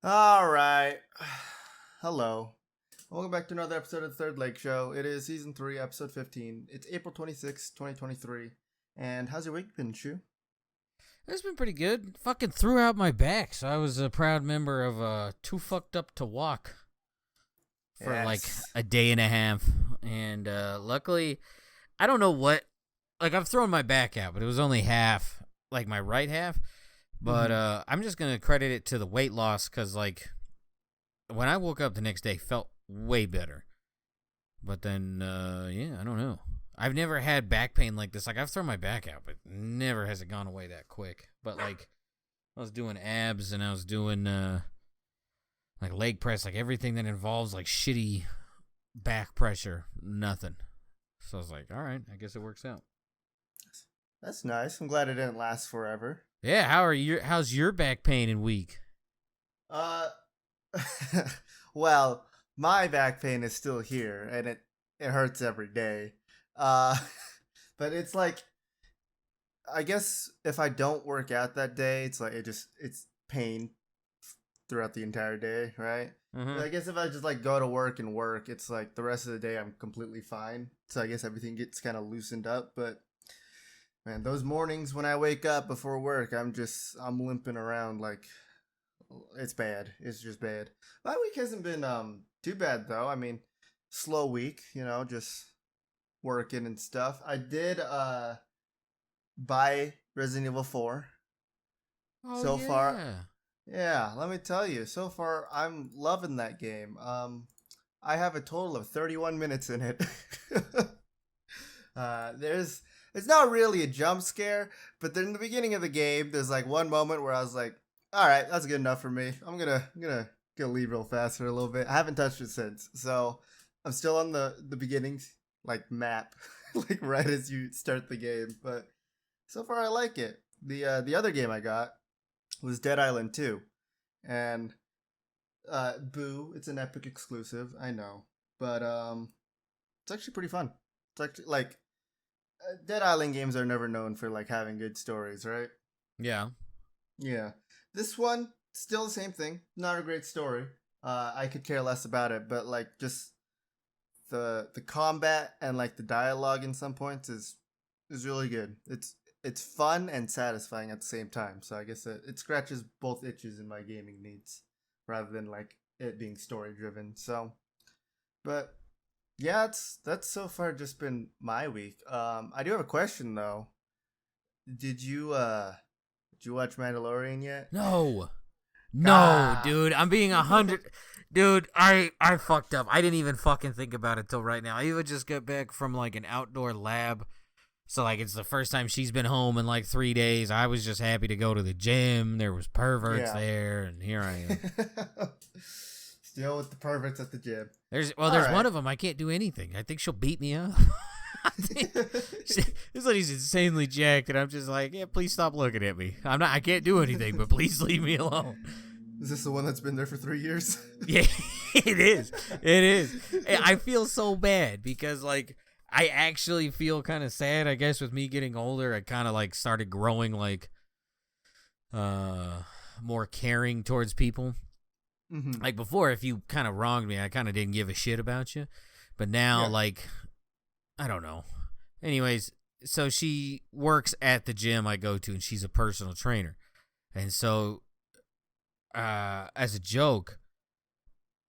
All right. Hello. Welcome back to another episode of the Third Leg Show. It is season 3, episode 15. It's April 26th, 2023. And how's your week been, Shu? It's been pretty good. Fucking threw out my back, so I was a proud member of Too Fucked Up to Walk for like a day and a half. And luckily, I don't know what, like I've thrown my back out, but it was only half, like my right half. But I'm just going to credit it to the weight loss because like when I woke up the next day, felt way better. But then, I don't know. I've never had back pain like this. Like, I've thrown my back out, but never has it gone away that quick. But, like, I was doing abs and I was doing, like, leg press, like, everything that involves, like, shitty back pressure, nothing. So I was like, all right, I guess it works out. That's nice. I'm glad it didn't last forever. Yeah, how's your back pain and week? Well, my back pain is still here, and it hurts every day. But it's like, I guess if I don't work out that day, it's like it's pain throughout the entire day, right? Mm-hmm. I guess if I just like go to work and work, it's like the rest of the day I'm completely fine. So I guess everything gets kind of loosened up. But man, those mornings when I wake up before work, I'm limping around like it's bad. It's just bad. My week hasn't been too bad though. I mean, slow week, just working and stuff. I did buy Resident Evil 4. Oh, so yeah. far. Yeah, let me tell you. So far I'm loving that game. I have a total of 31 minutes in it. It's not really a jump scare, but then in the beginning of the game there's like one moment where I was like, all right, that's good enough for me. I'm gonna leave real fast for a little bit. I haven't touched it since, so I'm still on the beginning like map, like right as you start the game. But so far, I like it. The other game I got was Dead Island 2, and boo, it's an Epic exclusive. I know, but it's actually pretty fun. It's actually like Dead Island games are never known for like having good stories, right? Yeah. Yeah. This one, still the same thing. Not a great story. I could care less about it, but like just the combat and like the dialogue in some points is really good. It's fun and satisfying at the same time. So I guess it scratches both itches in my gaming needs rather than like it being story driven. So, but yeah, that's so far just been my week. I do have a question though. Did you watch Mandalorian yet? No, Ah. dude. I'm being 100. Dude, I fucked up. I didn't even fucking think about it till right now. I even just got back from like an outdoor lab. So like it's the first time she's been home in like 3 days. I was just happy to go to the gym. There was perverts there, and here I am. Still with the perverts at the gym. There's right. one of them. I can't do anything. I think she'll beat me up. This lady's insanely jacked, and I'm just like, yeah, please stop looking at me. I can't do anything, but please leave me alone. Is this the one that's been there for 3 years? Yeah, it is. It is. I feel so bad because, like, I actually feel kind of sad, I guess, with me getting older. I kind of, like, started growing, like, more caring towards people. Mm-hmm. Like, before, if you kind of wronged me, I kind of didn't give a shit about you. But now, like, I don't know. Anyways, so she works at the gym I go to, and she's a personal trainer. And so, as a joke,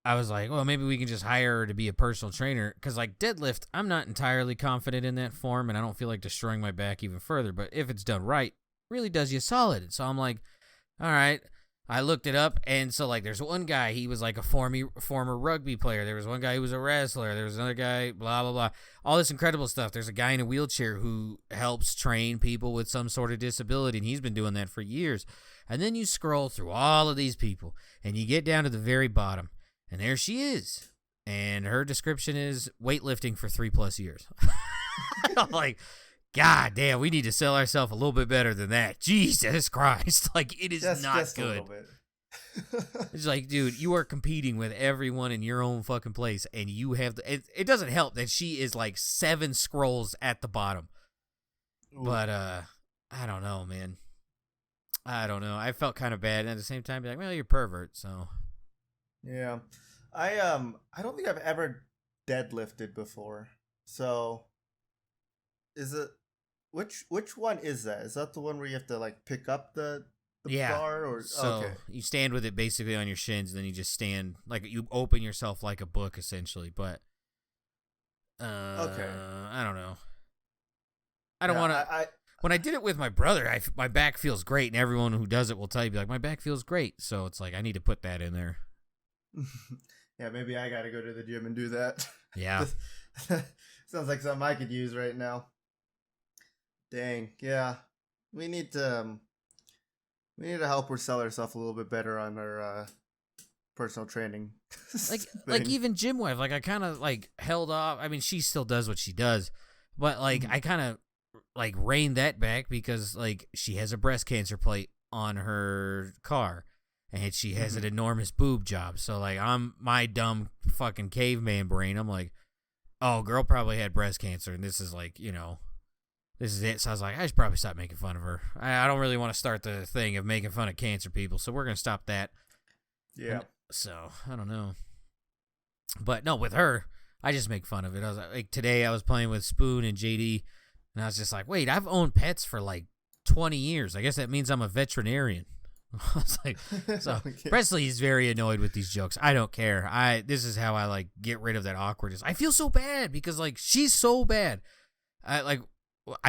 I was like, well, maybe we can just hire her to be a personal trainer. Because, like, deadlift, I'm not entirely confident in that form, and I don't feel like destroying my back even further. But if it's done right, it really does you solid. So I'm like, all right. I looked it up, and so, like, there's one guy, he was, like, a former rugby player. There was one guy who was a wrestler. There was another guy, blah, blah, blah. All this incredible stuff. There's a guy in a wheelchair who helps train people with some sort of disability, and he's been doing that for years. And then you scroll through all of these people, and you get down to the very bottom, and there she is. And her description is weightlifting for 3+ years. I'm like, God damn, we need to sell ourselves a little bit better than that. Jesus Christ. Like, it is not good. A little bit. It's like, dude, you are competing with everyone in your own fucking place, and you have it doesn't help that she is like 7 scrolls at the bottom. Ooh. But I don't know, man. I don't know. I felt kind of bad, and at the same time, be like, well, you're a pervert, so Yeah. I don't think I've ever deadlifted before. So is it which one is that? Is that the one where you have to like pick up the Yeah. bar or So okay. you stand with it basically on your shins, then you just stand like you open yourself like a book essentially. But Okay. I don't know. I don't Yeah, want to. When I did it with my brother, my back feels great, and everyone who does it will tell you, like, my back feels great. So it's like I need to put that in there. Yeah, maybe I got to go to the gym and do that. Yeah. Sounds like something I could use right now. Dang. Yeah. We need to help her sell herself a little bit better on her personal training. like even gym wife, like I kind of like held off. I mean, she still does what she does, but like I kind of like reined that back because like she has a breast cancer plate on her car and she has an enormous boob job. So like I'm my dumb fucking caveman brain. I'm like, oh, girl probably had breast cancer and this is like, this is it. So I was like, I should probably stop making fun of her. I don't really want to start the thing of making fun of cancer people. So we're going to stop that. Yeah. And so I don't know. But no, with her, I just make fun of it. I was like today I was playing with Spoon and JD. And I was just like, wait, I've owned pets for like 20 years. I guess that means I'm a veterinarian. I was like, so okay. Presley's very annoyed with these jokes. I don't care. This is how I like get rid of that awkwardness. I feel so bad because like she's so bad. I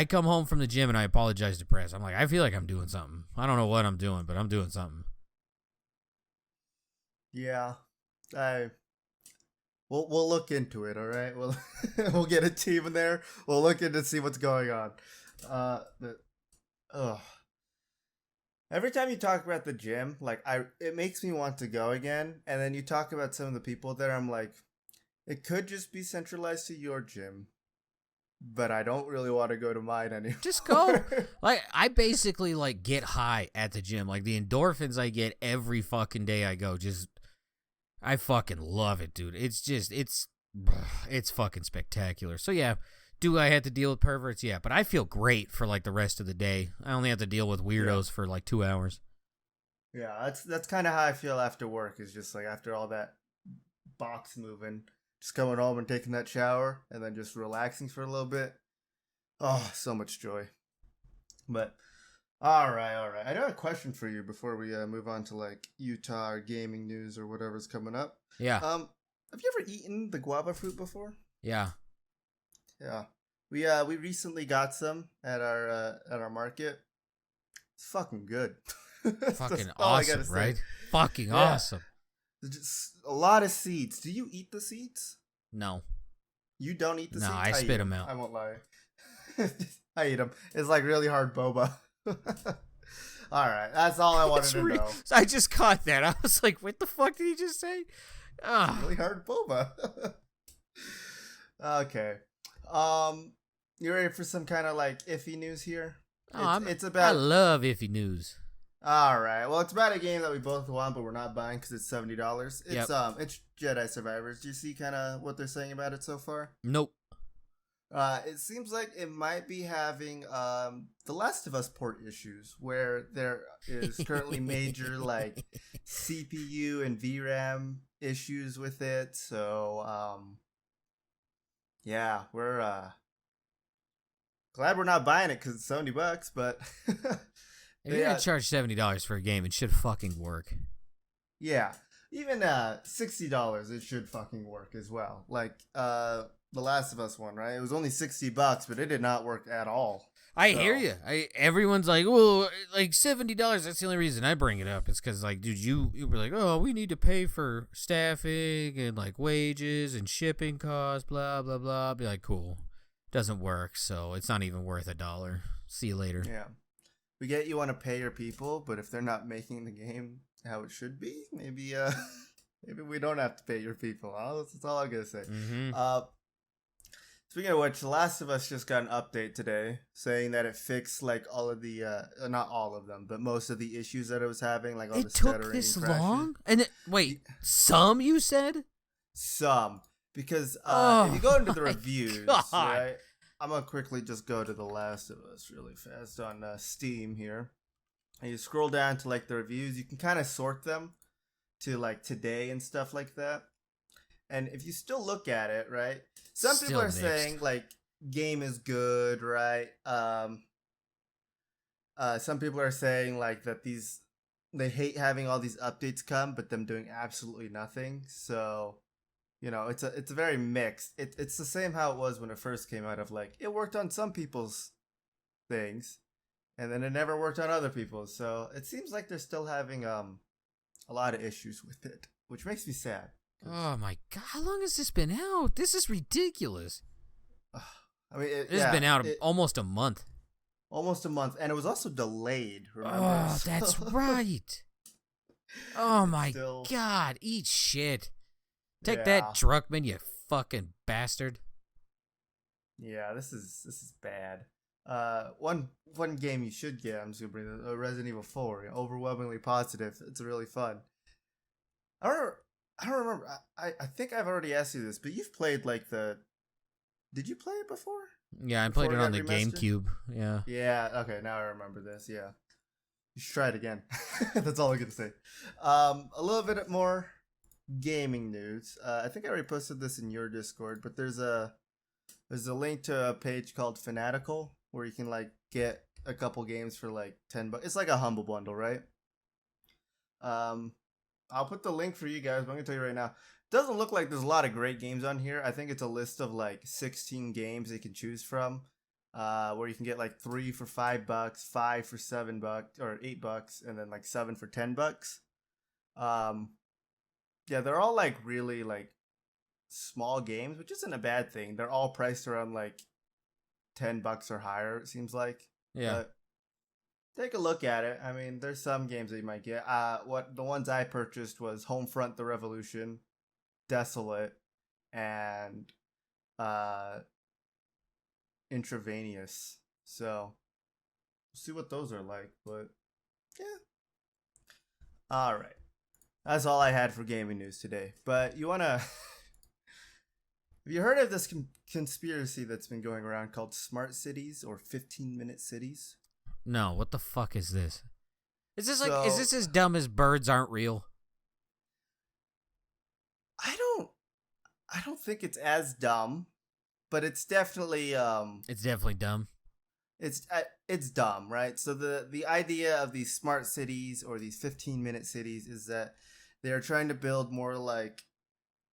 come home from the gym and I apologize to Press. I'm like, I feel like I'm doing something. I don't know what I'm doing, but I'm doing something. Yeah, we'll look into it. All right, we'll get a team in there. We'll look into see what's going on. Every time you talk about the gym, like it makes me want to go again. And then you talk about some of the people there. I'm like, it could just be centralized to your gym, but I don't really want to go to mine anymore. Just go. Like I basically like get high at the gym. Like the endorphins I get every fucking day I go. I fucking love it, dude. It's fucking spectacular. So yeah, do I have to deal with perverts? Yeah, but I feel great for like the rest of the day. I only have to deal with weirdos for like 2 hours. Yeah, that's kind of how I feel after work. Is just like after all that box moving, just coming home and taking that shower and then just relaxing for a little bit. Oh, so much joy. But all right. I got a question for you before we move on to like Utah or gaming news or whatever's coming up. Yeah. Have you ever eaten the guava fruit before? Yeah. Yeah. We recently got some at our market. It's fucking good. Fucking awesome, right? Fucking awesome. Just a lot of seeds. Do you eat the seeds? No. You don't eat the seeds? No, I spit them out. I won't lie. I eat them. It's like really hard boba. All right, that's all I wanted to know. I just caught that. I was like, "What the fuck did he just say?" Really hard boba. Okay. You ready for some kind of like iffy news here? It's about. I love iffy news. All right. Well, it's about a game that we both want, but we're not buying because it's $70. It's Jedi Survivors. Do you see kind of what they're saying about it so far? Nope. It seems like it might be having The Last of Us port issues, where there is currently major like CPU and VRAM issues with it. So yeah, we're glad we're not buying it because it's $70. But if you're gonna charge $70 for a game, it should fucking work. Yeah, even $60, it should fucking work as well. Like The Last of Us one, right? It was only $60, but it did not work at all. I hear you. Everyone's like, well, like $70. That's the only reason I bring it up. It's because, like, dude, you were like, oh, we need to pay for staffing and like wages and shipping costs, blah blah blah. I'll be like, cool, doesn't work, so it's not even worth $1. See you later. Yeah, we get you want to pay your people, but if they're not making the game how it should be, maybe we don't have to pay your people. That's all I'm gonna say. Mm-hmm. Speaking of which, The Last of Us just got an update today saying that it fixed like all of the not all of them, but most of the issues that it was having, like all the stuttering. It took this long? And wait, some you said? Some, because if you go into the reviews, right? I'm gonna quickly just go to The Last of Us really fast on Steam here, and you scroll down to like the reviews. You can kind of sort them. to like today and stuff like that. And if you still look at it, right? Some people Still are mixed. saying like game is good, right? Some people are saying like that they hate having all these updates come, but them doing absolutely nothing. So it's a very mixed. It's the same how it was when it first came out. Of like it worked on some people's things, and then it never worked on other people's. So it seems like they're still having a lot of issues with it, which makes me sad. Oh my god, how long has this been out? This is ridiculous. I mean, This has been out almost a month. Almost a month, and it was also delayed. Remember? Oh, that's right. Oh my god, eat shit. Take that, Druckmann, you fucking bastard. Yeah, this is bad. One game you should get. I'm just gonna bring Resident Evil 4. Overwhelmingly positive. It's really fun. I don't remember. I think I've already asked you this, but you've played like Did you play it before? Yeah, I played it on the GameCube. Yeah. Yeah. Okay, now I remember this. Yeah. You should try it again. That's all I'm gonna say. A little bit more gaming news. I think I already posted this in your Discord, but there's a link to a page called Fanatical where you can like get a couple games for like $10. It's like a humble bundle, right? I'll put the link for you guys, but I'm gonna tell you right now. Doesn't look like there's a lot of great games on here. I think it's a list of like 16 games you can choose from, where you can get like 3 for $5, 5 for $7, or $8, and then like 7 for $10. Yeah, they're all like really like small games, which isn't a bad thing. They're all priced around like $10 or higher. It seems like. Yeah. But take a look at it. I mean, there's some games that you might get. The ones I purchased was Homefront: The Revolution, Desolate, and Intravenous. So we'll see what those are like. But yeah. All right. That's all I had for gaming news today. But you wanna? Have you heard of this conspiracy that's been going around called smart cities or 15-minute cities? No, what the fuck is this? Is this as dumb as birds aren't real? I don't think it's as dumb, but it's definitely It's definitely dumb. It's dumb, right? So the idea of these smart cities or these 15-minute cities is that they're trying to build more like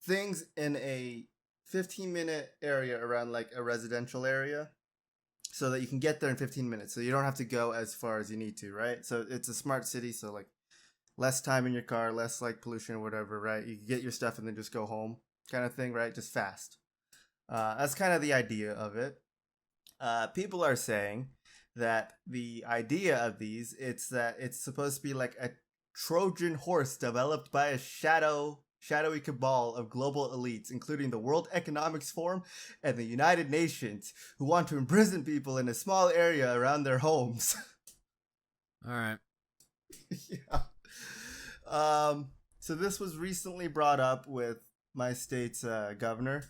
things in a 15-minute area around like a residential area, so that you can get there in 15 minutes. So you don't have to go as far as you need to, right? So it's a smart city, so like less time in your car, less like pollution or whatever, right? You can get your stuff and then just go home, kind of thing, right? Just fast. That's kind of the idea of it. People are saying that the idea of these, it's that it's supposed to be like a Trojan horse developed by a shadowy cabal of global elites, including the World Economic Forum and the United Nations, who want to imprison people in a small area around their homes. All right. Yeah. So this was recently brought up with my state's governor,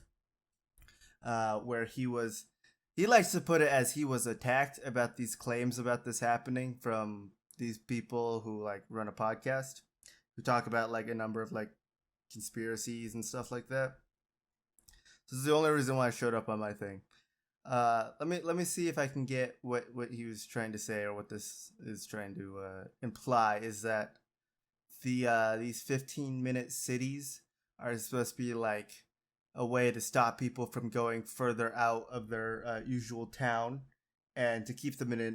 where he likes to put it as he was attacked about these claims about this happening from these people who like run a podcast, who talk about like a number of like conspiracies and stuff like that. So this is the only reason why I showed up on my thing. Let me see if I can get what he was trying to say, or what this is trying to imply is that these 15-minute cities are supposed to be like a way to stop people from going further out of their usual town, and to keep them in a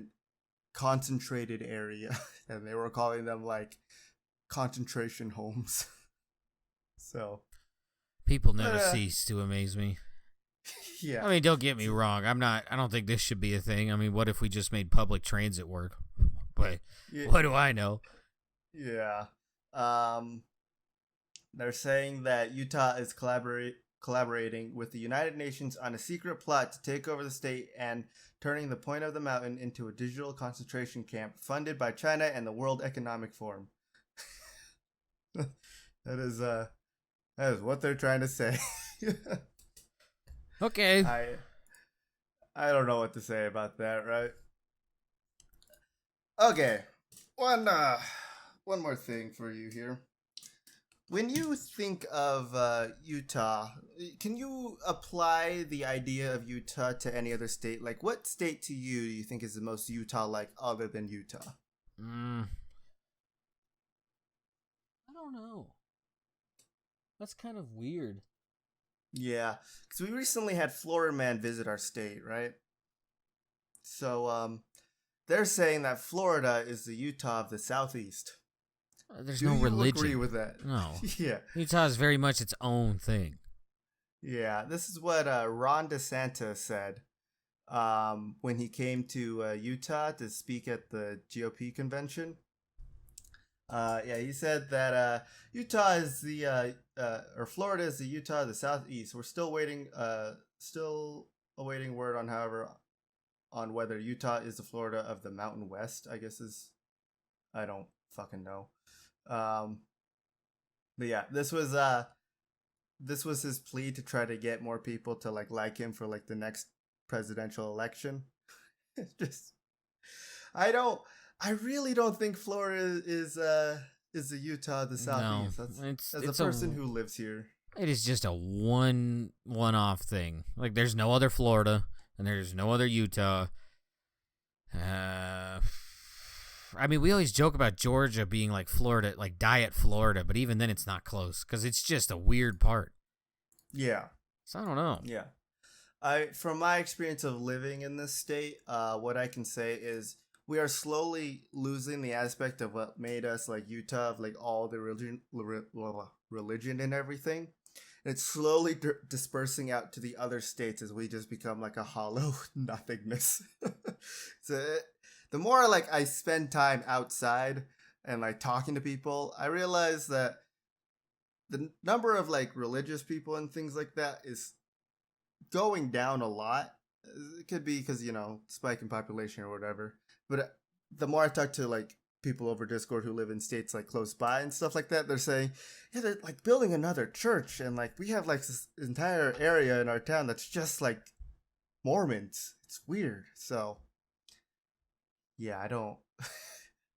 concentrated area. And they were calling them like concentration homes. So people never cease to amaze me. Yeah. I mean, don't get me wrong. I don't think this should be a thing. I mean, what if we just made public transit work? But what do I know? Yeah. They're saying that Utah is collaborating with the United Nations on a secret plot to take over the state and turning the point of the mountain into a digital concentration camp funded by China and the World Economic Forum. That is what they're trying to say. Okay. I don't know what to say about that, right? Okay. One more thing for you here. When you think of Utah, can you apply the idea of Utah to any other state? Like, what state to you do you think is the most Utah-like other than Utah? Mm, I don't know. That's kind of weird. Yeah, because we recently had Florida Man visit our state, right? So, they're saying that Florida is the Utah of the Southeast. There's Do no you religion. agree with that? No. Yeah. Utah is very much its own thing. Yeah, this is what Ron DeSantis said when he came to Utah to speak at the GOP convention. Yeah, he said that Utah is or Florida is the Utah of the Southeast. We're still awaiting word on, however, on whether Utah is the Florida of the Mountain West. I guess I don't fucking know. But yeah, this was his plea to try to get more people to like him for like the next presidential election. Just I really don't think Florida is the Utah of the Southeast. No, As a person who lives here. It is just a one-off thing. Like, there's no other Florida, and there's no other Utah. I mean, we always joke about Georgia being like Florida, like Diet Florida, but even then it's not close because it's just a weird part. Yeah. So I don't know. Yeah. From my experience of living in this state, what I can say is we are slowly losing the aspect of what made us like Utah, of like all the religion and everything. And it's slowly dispersing out to the other states as we just become like a hollow nothingness. So the more like I spend time outside and like talking to people, I realize that the number of like religious people and things like that is going down a lot. It could be because, spike in population or whatever. But the more I talk to like people over Discord who live in states like close by and stuff like that, they're saying, yeah, they're like building another church, and like we have like this entire area in our town that's just like Mormons. It's weird. So yeah, I don't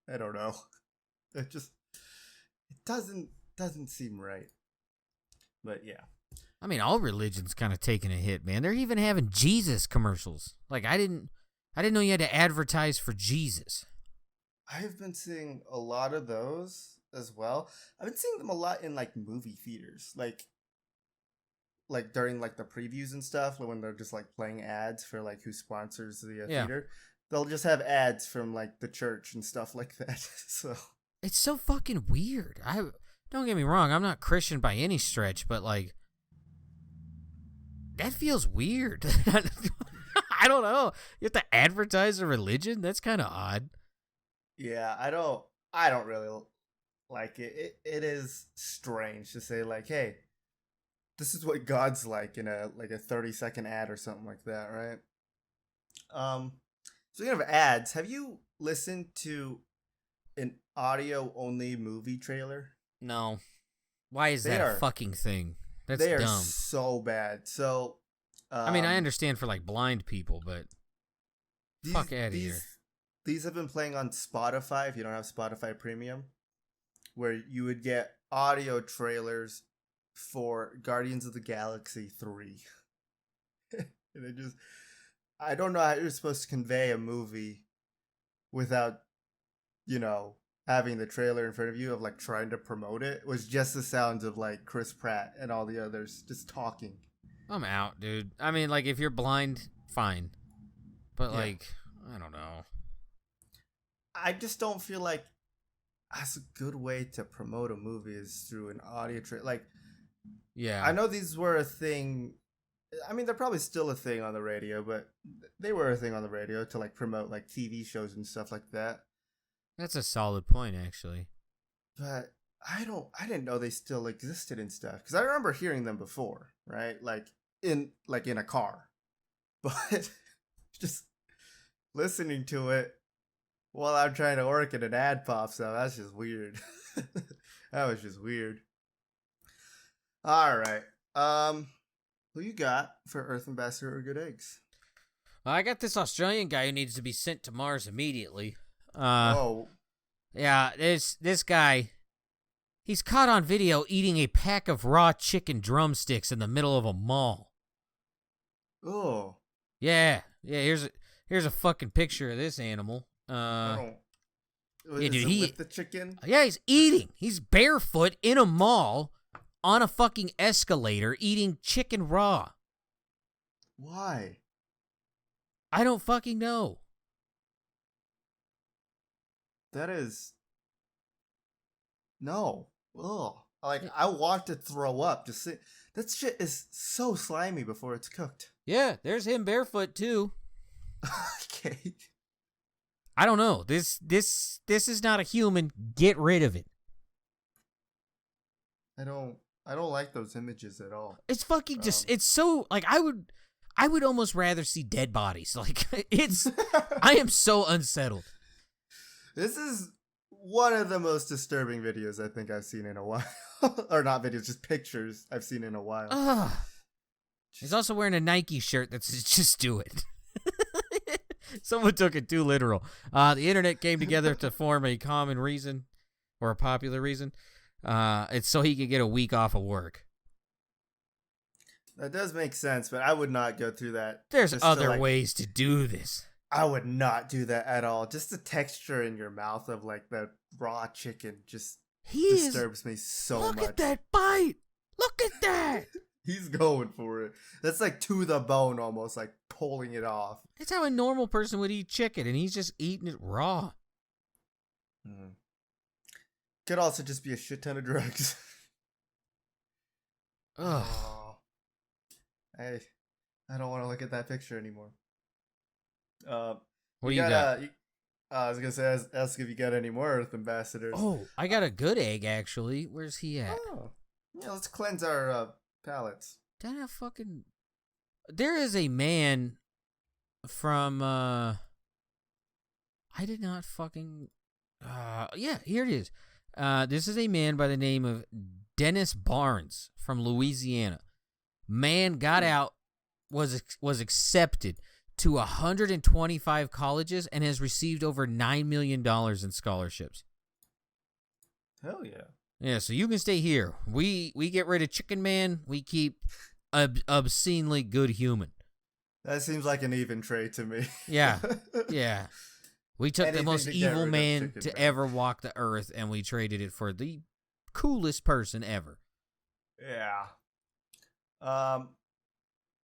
know. It doesn't seem right. But yeah. I mean, all religion's kind of taking a hit, man. They're even having Jesus commercials. Like, I didn't know you had to advertise for Jesus. I've been seeing a lot of those as well. I've been seeing them a lot in like movie theaters, like during like the previews and stuff, when they're just like playing ads for like who sponsors the theater. They'll just have ads from like the church and stuff like that. So it's so fucking weird. Don't get me wrong, I'm not Christian by any stretch, but like, that feels weird. I don't know. You have to advertise a religion? That's kind of odd. Yeah, I don't really like it. It is strange to say like, hey, this is what God's like in a 30-second ad or something like that, right? Speaking of ads, have you listened to an audio only movie trailer? No. Why is that a fucking thing? That's dumb. They are so bad. So I mean, I understand for like blind people, but fuck out of here. These have been playing on Spotify if you don't have Spotify Premium, where you would get audio trailers for Guardians of the Galaxy 3. And I don't know how you're supposed to convey a movie without, having the trailer in front of you, of like trying to promote it. It was just the sounds of like Chris Pratt and all the others just talking. I'm out, dude. I mean, like, if you're blind, fine. But like, I don't know. I just don't feel like that's a good way to promote a movie is through an audio trailer. Like, yeah, I know these were a thing. I mean, they're probably still a thing on the radio, but they were a thing on the radio to like promote like TV shows and stuff like that. That's a solid point, actually. But I didn't know they still existed and stuff, because I remember hearing them before, right? Like in a car, but just listening to it while I'm trying to work and an ad pops up. That's just weird. That was just weird. All right. Who you got for Earth Ambassador or Good Eggs? I got this Australian guy who needs to be sent to Mars immediately. Yeah, this guy, He's caught on video eating a pack of raw chicken drumsticks in the middle of a mall. Oh. Yeah. Here's a fucking picture of this animal. I don't. Yeah, Is dude, it with the chicken? Yeah, he's eating. He's barefoot in a mall on a fucking escalator eating chicken raw. Why? I don't fucking know. That is. No. Ugh. Like, I want to throw up. Just see. That shit is so slimy before it's cooked. Yeah, there's him barefoot too. Okay. I don't know. This is not a human. Get rid of it. I don't like those images at all. It's fucking just. It's so like I would almost rather see dead bodies. Like it's. I am so unsettled. This is one of the most disturbing videos I think I've seen in a while. Or not videos, just pictures I've seen in a while. Ugh. He's also wearing a Nike shirt that says "Just do it." Someone took it too literal. The internet came together to form a common reason, or a popular reason. It's so he could get a week off of work. That does make sense, but I would not go through that. There's other ways to do this. I would not do that at all. Just the texture in your mouth of like the raw chicken just disturbs me so much. Look at that bite. Look at that. He's going for it. That's like to the bone almost, like pulling it off. That's how a normal person would eat chicken, and he's just eating it raw. Could also just be a shit ton of drugs. Ugh. Oh. I don't want to look at that picture anymore. What do you got? I was gonna say, ask if you got any more Earth ambassadors. Oh, I got a good egg actually. Where's he at? Oh. Yeah, let's cleanse our palates. There is a man from I did not fucking yeah, here it is. This is a man by the name of Dennis Barnes from Louisiana. Man got out, was accepted to 125 colleges and has received over $9 million in scholarships. Hell yeah. Yeah, so you can stay here. We get rid of Chicken Man. We keep obscenely good human. That seems like an even trade to me. Yeah, yeah. We took the most evil man to Man. ever walk the earth, and we traded it for the coolest person ever. Yeah.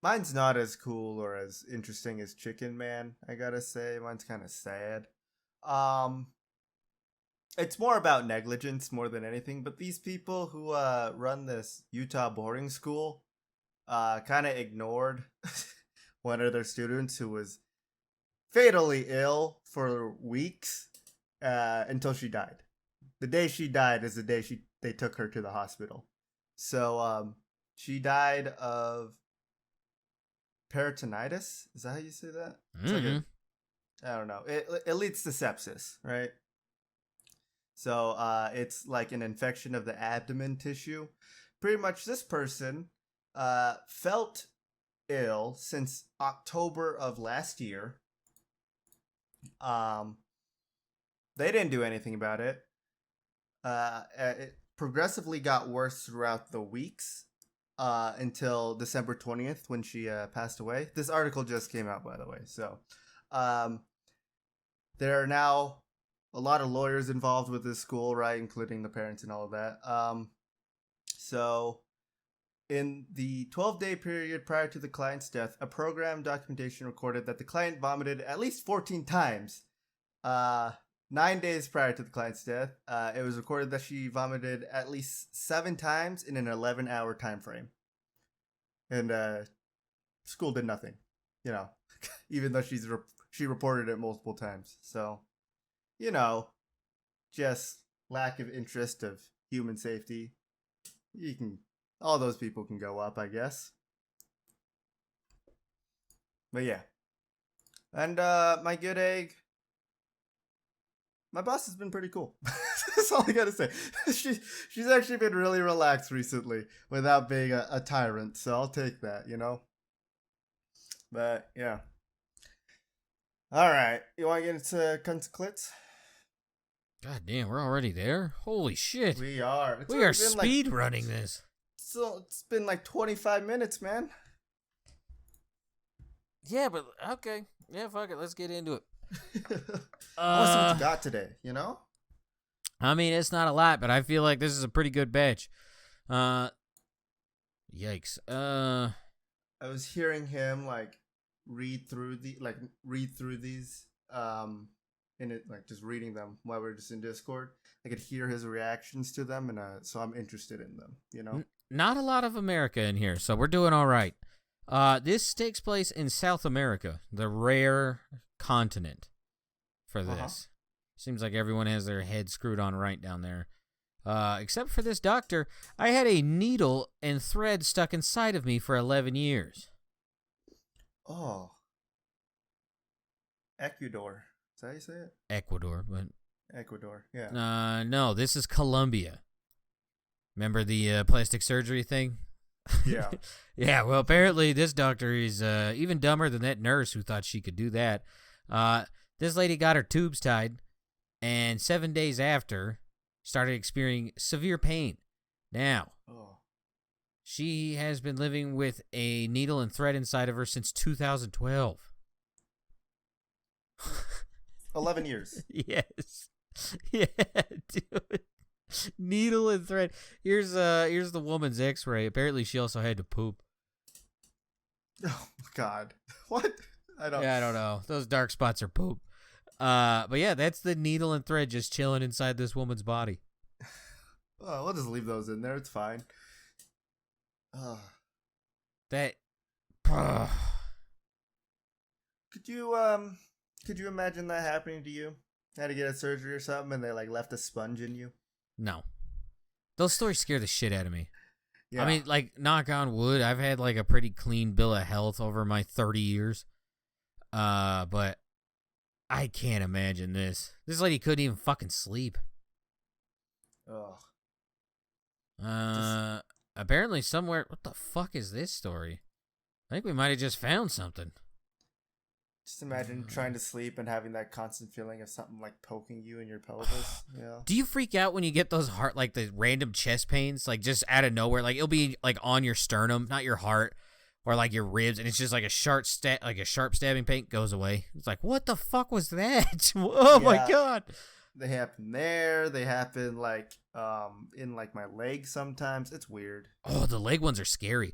Mine's not as cool or as interesting as Chicken Man, I gotta say. Mine's kind of sad. It's more about negligence more than anything, but these people who run this Utah boarding school kind of ignored one of their students who was fatally ill for weeks until she died. The day she died is the day they took her to the hospital. So she died of peritonitis. Is that how you say that? Mm-hmm. I don't know. It leads to sepsis, right? So it's like an infection of the abdomen tissue. Pretty much this person felt ill since October of last year. They didn't do anything about it. It progressively got worse throughout the weeks until December 20th when she passed away. This article just came out, by the way. So there are now a lot of lawyers involved with this school, right, including the parents and all of that. So in the 12-day period prior to the client's death, a program documentation recorded that the client vomited at least 14 times. 9 days prior to the client's death, it was recorded that she vomited at least 7 times in an 11-hour time frame. And school did nothing, you know, even though she reported it multiple times. So, you know, just lack of interest of human safety. All those people can go up, I guess. But yeah. And my good egg, my boss has been pretty cool. That's all I gotta say. She's actually been really relaxed recently without being a tyrant, so I'll take that, you know? But yeah. Alright, you wanna get into cunts clits? God damn, we're already there? Holy shit. We are. We are speed running this. So it's been like 25 minutes, man. Yeah, but okay. Yeah, fuck it. Let's get into it. I want to see what you got today, you know? I mean, it's not a lot, but I feel like this is a pretty good batch. Yikes. I was hearing him like read through these in it, like just reading them while we are just in Discord. I could hear his reactions to them, and so I'm interested in them, you know? Not a lot of America in here, so we're doing all right. This takes place in South America, the rare continent for this. Seems like everyone has their head screwed on right down there. Except for this doctor. I had a needle and thread stuck inside of me for 11 years. Oh. Ecuador. Is that how you say it? Ecuador, but... Ecuador, yeah. No, this is Colombia. Remember the plastic surgery thing? Yeah. Yeah, well, apparently this doctor is even dumber than that nurse who thought she could do that. This lady got her tubes tied, and 7 days after, started experiencing severe pain. Now, she has been living with a needle and thread inside of her since 2012. 11 years. Yes. Yeah, dude. Needle and thread. Here's the woman's x-ray. Apparently she also had to poop. Oh God. What? I don't know. Those dark spots are poop. But yeah, that's the needle and thread just chilling inside this woman's body. Oh, we'll just leave those in there. It's fine. That Could you imagine that happening to you? Had to get a surgery or something and they like left a sponge in you? No. Those stories scare the shit out of me. Yeah. I mean, like, knock on wood, I've had like a pretty clean bill of health over my 30 years. But I can't imagine this. This lady couldn't even fucking sleep. Oh. Apparently somewhere, what the fuck is this story? I think we might have just found something. Just imagine trying to sleep and having that constant feeling of something like poking you in your pelvis. Yeah. Do you freak out when you get those the random chest pains, like just out of nowhere? Like it'll be like on your sternum, not your heart, or like your ribs, and it's just like a sharp stabbing pain goes away. It's like, what the fuck was that? Oh my God. They happen there. They happen like in like my legs sometimes. It's weird. Oh, the leg ones are scary.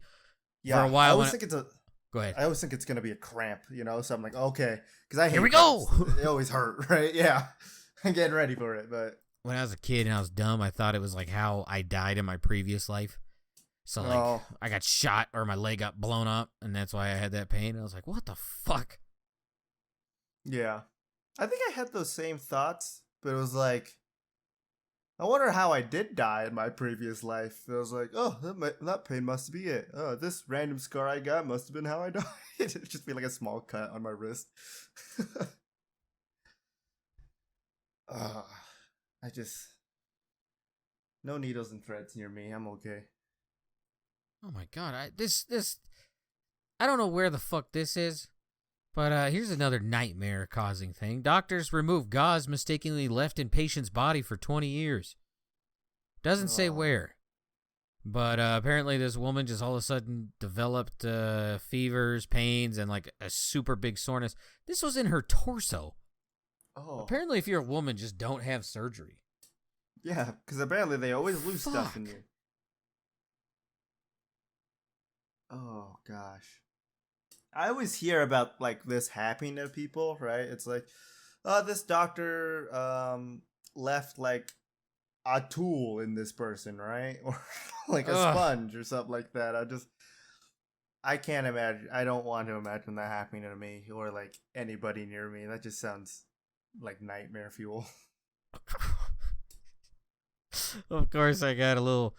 Yeah. For a while, I always think it's a. Go ahead. I always think it's gonna be a cramp, you know. So I'm like, okay, because I hate here we go. They always hurt, right? Yeah, I'm getting ready for it. But when I was a kid and I was dumb, I thought it was like how I died in my previous life. So like I got shot or my leg got blown up, and that's why I had that pain. I was like, what the fuck? Yeah, I think I had those same thoughts, but it was like, I wonder how I did die in my previous life. I was like, oh, that pain must be it. Oh, this random scar I got must have been how I died. It'd just be like a small cut on my wrist. No needles and threads near me. I'm okay. Oh my God, I don't know where the fuck this is, but here's another nightmare-causing thing. Doctors remove gauze mistakenly left in patient's body for 20 years. Doesn't say where. But apparently this woman just all of a sudden developed fevers, pains, and like a super big soreness. This was in her torso. Oh. Apparently if you're a woman, just don't have surgery. Yeah, because apparently they always lose stuff in you. Oh, gosh. I always hear about like this happening to people, right? It's like, this doctor left like a tool in this person, right? Or like a sponge or something like that. I can't imagine. I don't want to imagine that happening to me or like anybody near me. That just sounds like nightmare fuel. Of course, I got a little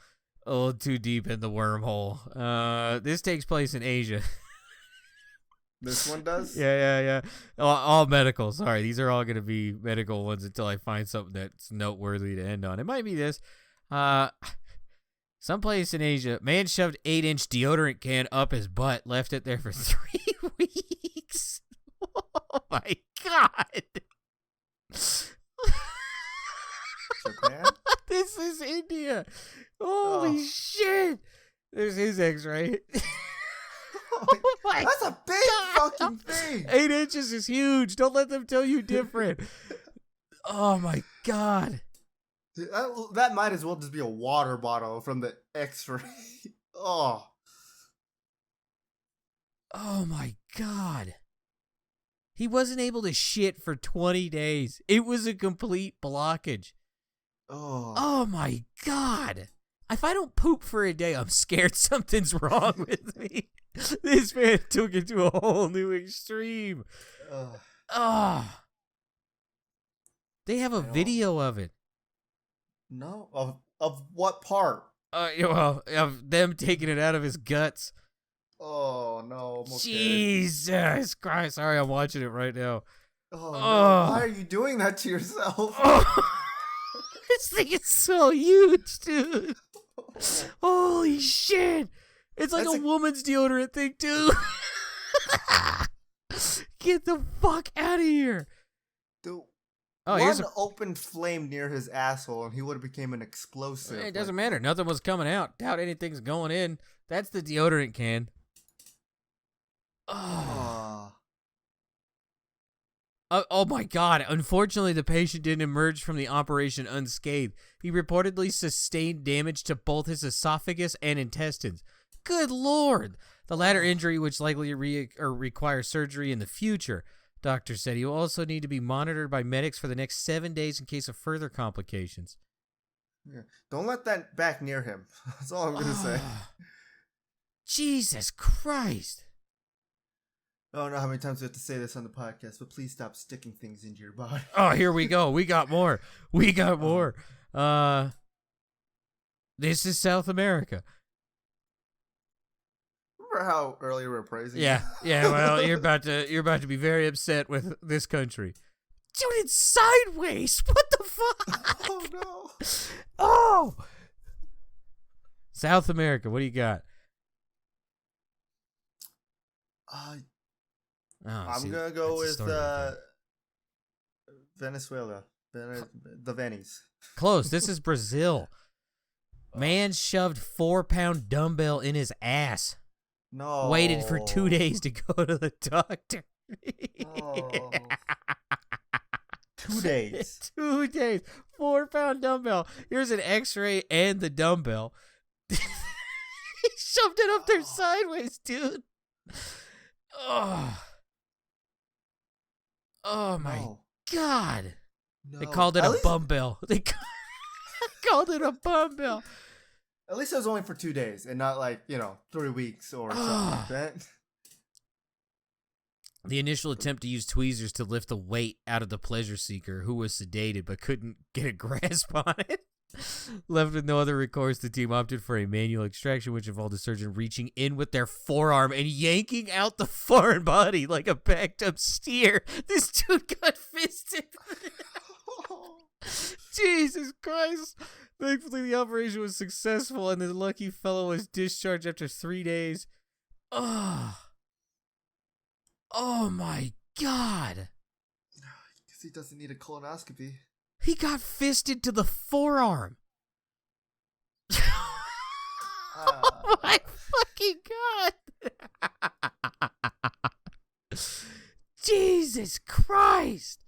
too deep in the wormhole. This takes place in Asia. This one does? Yeah. All medical. Sorry, these are all going to be medical ones until I find something that's noteworthy to end on. It might be this. Someplace in Asia, man shoved 8-inch deodorant can up his butt, left it there for 3 weeks. Oh my God. Japan? This is India. Holy shit. There's his x-ray. Oh my That's a big fucking thing. 8 inches is huge. Don't let them tell you different. Oh my God. That might as well just be a water bottle from the x-ray. Oh. Oh my God. He wasn't able to shit for 20 days. It was a complete blockage. Oh my God. If I don't poop for a day, I'm scared something's wrong with me. This man took it to a whole new extreme. Oh. They have a video of it. No? Of what part? Well, of them taking it out of his guts. Oh, no. I'm okay. Jesus Christ. Sorry, I'm watching it right now. Oh, no. Why are you doing that to yourself? This thing is so huge, dude. Holy shit. It's like a woman's deodorant thing, too. Get the fuck out of here. Dude. Here's One open flame near his asshole and he would have became an explosive. It doesn't matter. Nothing was coming out. Doubt anything's going in. That's the deodorant can. Oh my God. Unfortunately, the patient didn't emerge from the operation unscathed. He reportedly sustained damage to both his esophagus and intestines. Good Lord. The latter injury, which likely require surgery in the future. Doctor said he will also need to be monitored by medics for the next 7 days in case of further complications. Yeah. Don't let that back near him. That's all I'm going to say. Jesus Christ. I don't know how many times we have to say this on the podcast, but please stop sticking things into your body. Oh, here we go. We got more. This is South America. Remember how earlier we were praising? Yeah. Well, you're about to be very upset with this country. Dude, it's sideways. What the fuck? Oh no. Oh. South America. What do you got? I'm gonna go with Venezuela. The Vennies. Close. This is Brazil. Man shoved 4-pound dumbbell in his ass. No. Waited for 2 days to go to the doctor. Oh. 2 days. 2 days. 4-pound dumbbell. Here's an x-ray and the dumbbell. He shoved it up there sideways, dude. Oh my God. No. They called it a bum bell. They called it a bum bell. At least it was only for 2 days and not 3 weeks or something like that. The initial attempt to use tweezers to lift the weight out of the pleasure seeker, who was sedated but couldn't get a grasp on it, left with no other recourse. The team opted for a manual extraction, which involved the surgeon reaching in with their forearm and yanking out the foreign body like a backed up steer. This dude got fisted. Jesus Christ. Thankfully, the operation was successful and the lucky fellow was discharged after 3 days. Oh my God. Because he doesn't need a colonoscopy. He got fisted to the forearm. Oh my fucking God. Jesus Christ.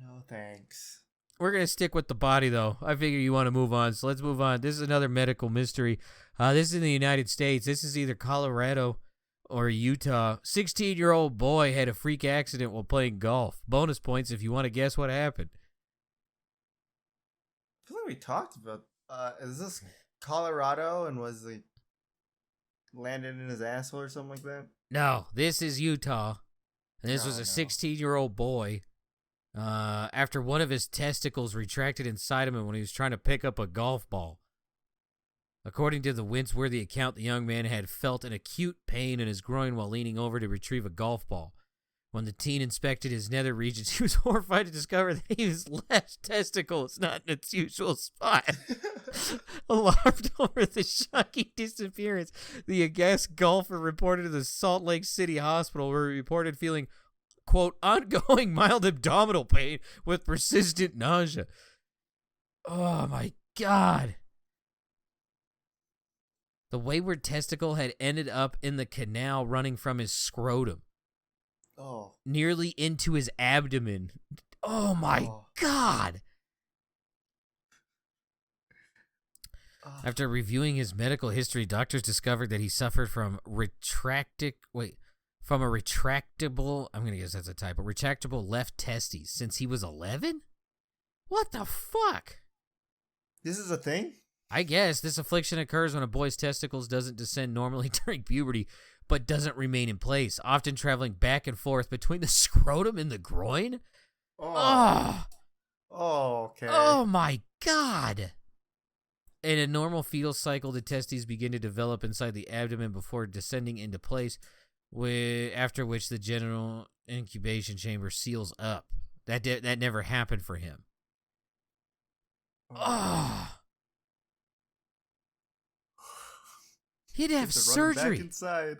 No thanks. We're going to stick with the body, though. I figure you want to move on, so let's move on. This is another medical mystery. This is in the United States. This is either Colorado or Utah. 16-year-old boy had a freak accident while playing golf. Bonus points if you want to guess what happened. I feel like we talked about. Is this Colorado and was he landed in his asshole or something like that? No, this is Utah. And this was a 16-year-old boy. After one of his testicles retracted inside of him when he was trying to pick up a golf ball. According to the Winceworthy account, the young man had felt an acute pain in his groin while leaning over to retrieve a golf ball. When the teen inspected his nether regions, he was horrified to discover that his left testicle is not in its usual spot. Alarmed over the shocking disappearance, the aghast golfer reported to the Salt Lake City hospital, where he reported feeling, quote, ongoing mild abdominal pain with persistent nausea. Oh my God. The wayward testicle had ended up in the canal running from his scrotum. Oh. Nearly into his abdomen. Oh my God. After reviewing his medical history, doctors discovered that he suffered from a retractable, I'm going to guess that's a typo, retractable left testes since he was 11? What the fuck? This is a thing? I guess this affliction occurs when a boy's testicles doesn't descend normally during puberty, but doesn't remain in place, often traveling back and forth between the scrotum and the groin. Oh. Oh, okay. Oh my God. In a normal fetal cycle, the testes begin to develop inside the abdomen before descending into place, after which the genital incubation chamber seals up. That never happened for him. Oh. He'd have surgery. Back inside.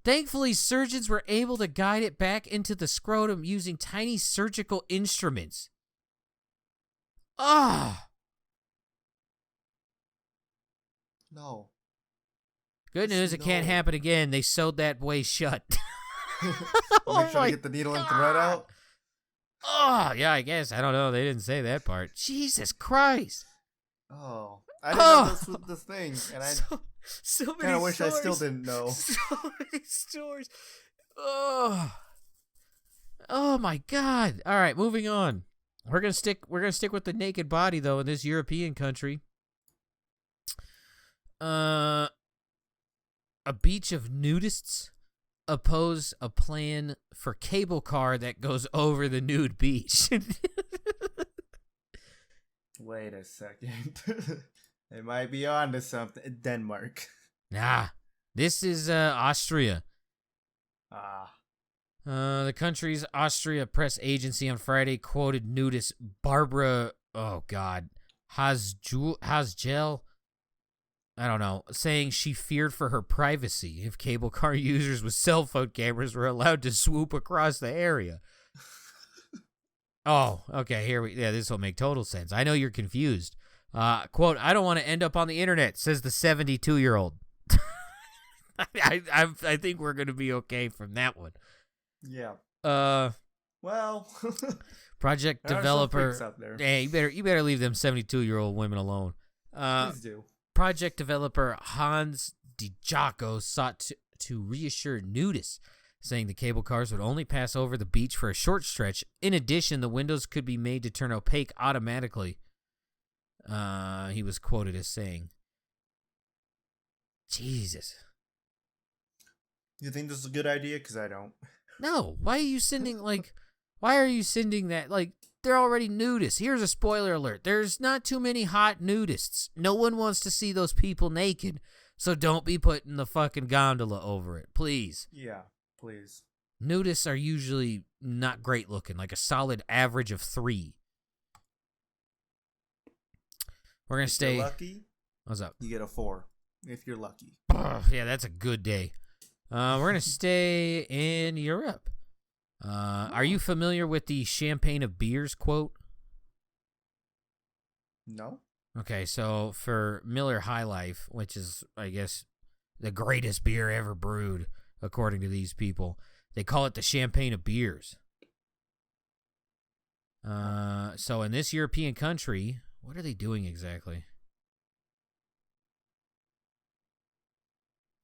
Thankfully, surgeons were able to guide it back into the scrotum using tiny surgical instruments. Ah. No. Good news, it can't happen again. They sewed that way shut. Make sure to get the needle and thread out. Oh, yeah, I guess. I don't know. They didn't say that part. Jesus Christ. Oh. I didn't know this was the thing. And I so many kind of wish stories. I still didn't know. So many stories. Oh. Oh my God. All right, moving on. We're gonna stick with the naked body though in this European country. A beach of nudists oppose a plan for cable car that goes over the nude beach. Wait a second. They might be on to something. Denmark. Nah, this is Austria. The country's Austria press agency on Friday quoted nudist Barbara, Hasgel, I don't know, saying she feared for her privacy if cable car users with cell phone cameras were allowed to swoop across the area. Oh, okay, this will make total sense. I know you're confused. Quote, I don't want to end up on the internet, says the 72-year-old. I think we're going to be okay from that one. Yeah. Well, project developer. Out there. Hey, you better leave them 72-year-old women alone. Please do. Project developer Hans DiGiaco sought to reassure nudists, saying the cable cars would only pass over the beach for a short stretch. In addition, the windows could be made to turn opaque automatically. He was quoted as saying, Jesus. You think this is a good idea? Because I don't. No. Why are you sending that? Like, they're already nudists. Here's a spoiler alert. There's not too many hot nudists. No one wants to see those people naked. So don't be putting the fucking gondola over it. Please. Yeah, please. Nudists are usually not great looking. Like a solid average of 3. We're going to stay. If you're lucky. What's up? You get a 4. If you're lucky. Yeah, that's a good day. We're going to stay in Europe. Are you familiar with the champagne of beers quote? No. Okay, so for Miller High Life, which is, I guess, the greatest beer ever brewed, according to these people, they call it the champagne of beers. So in this European country, what are they doing exactly?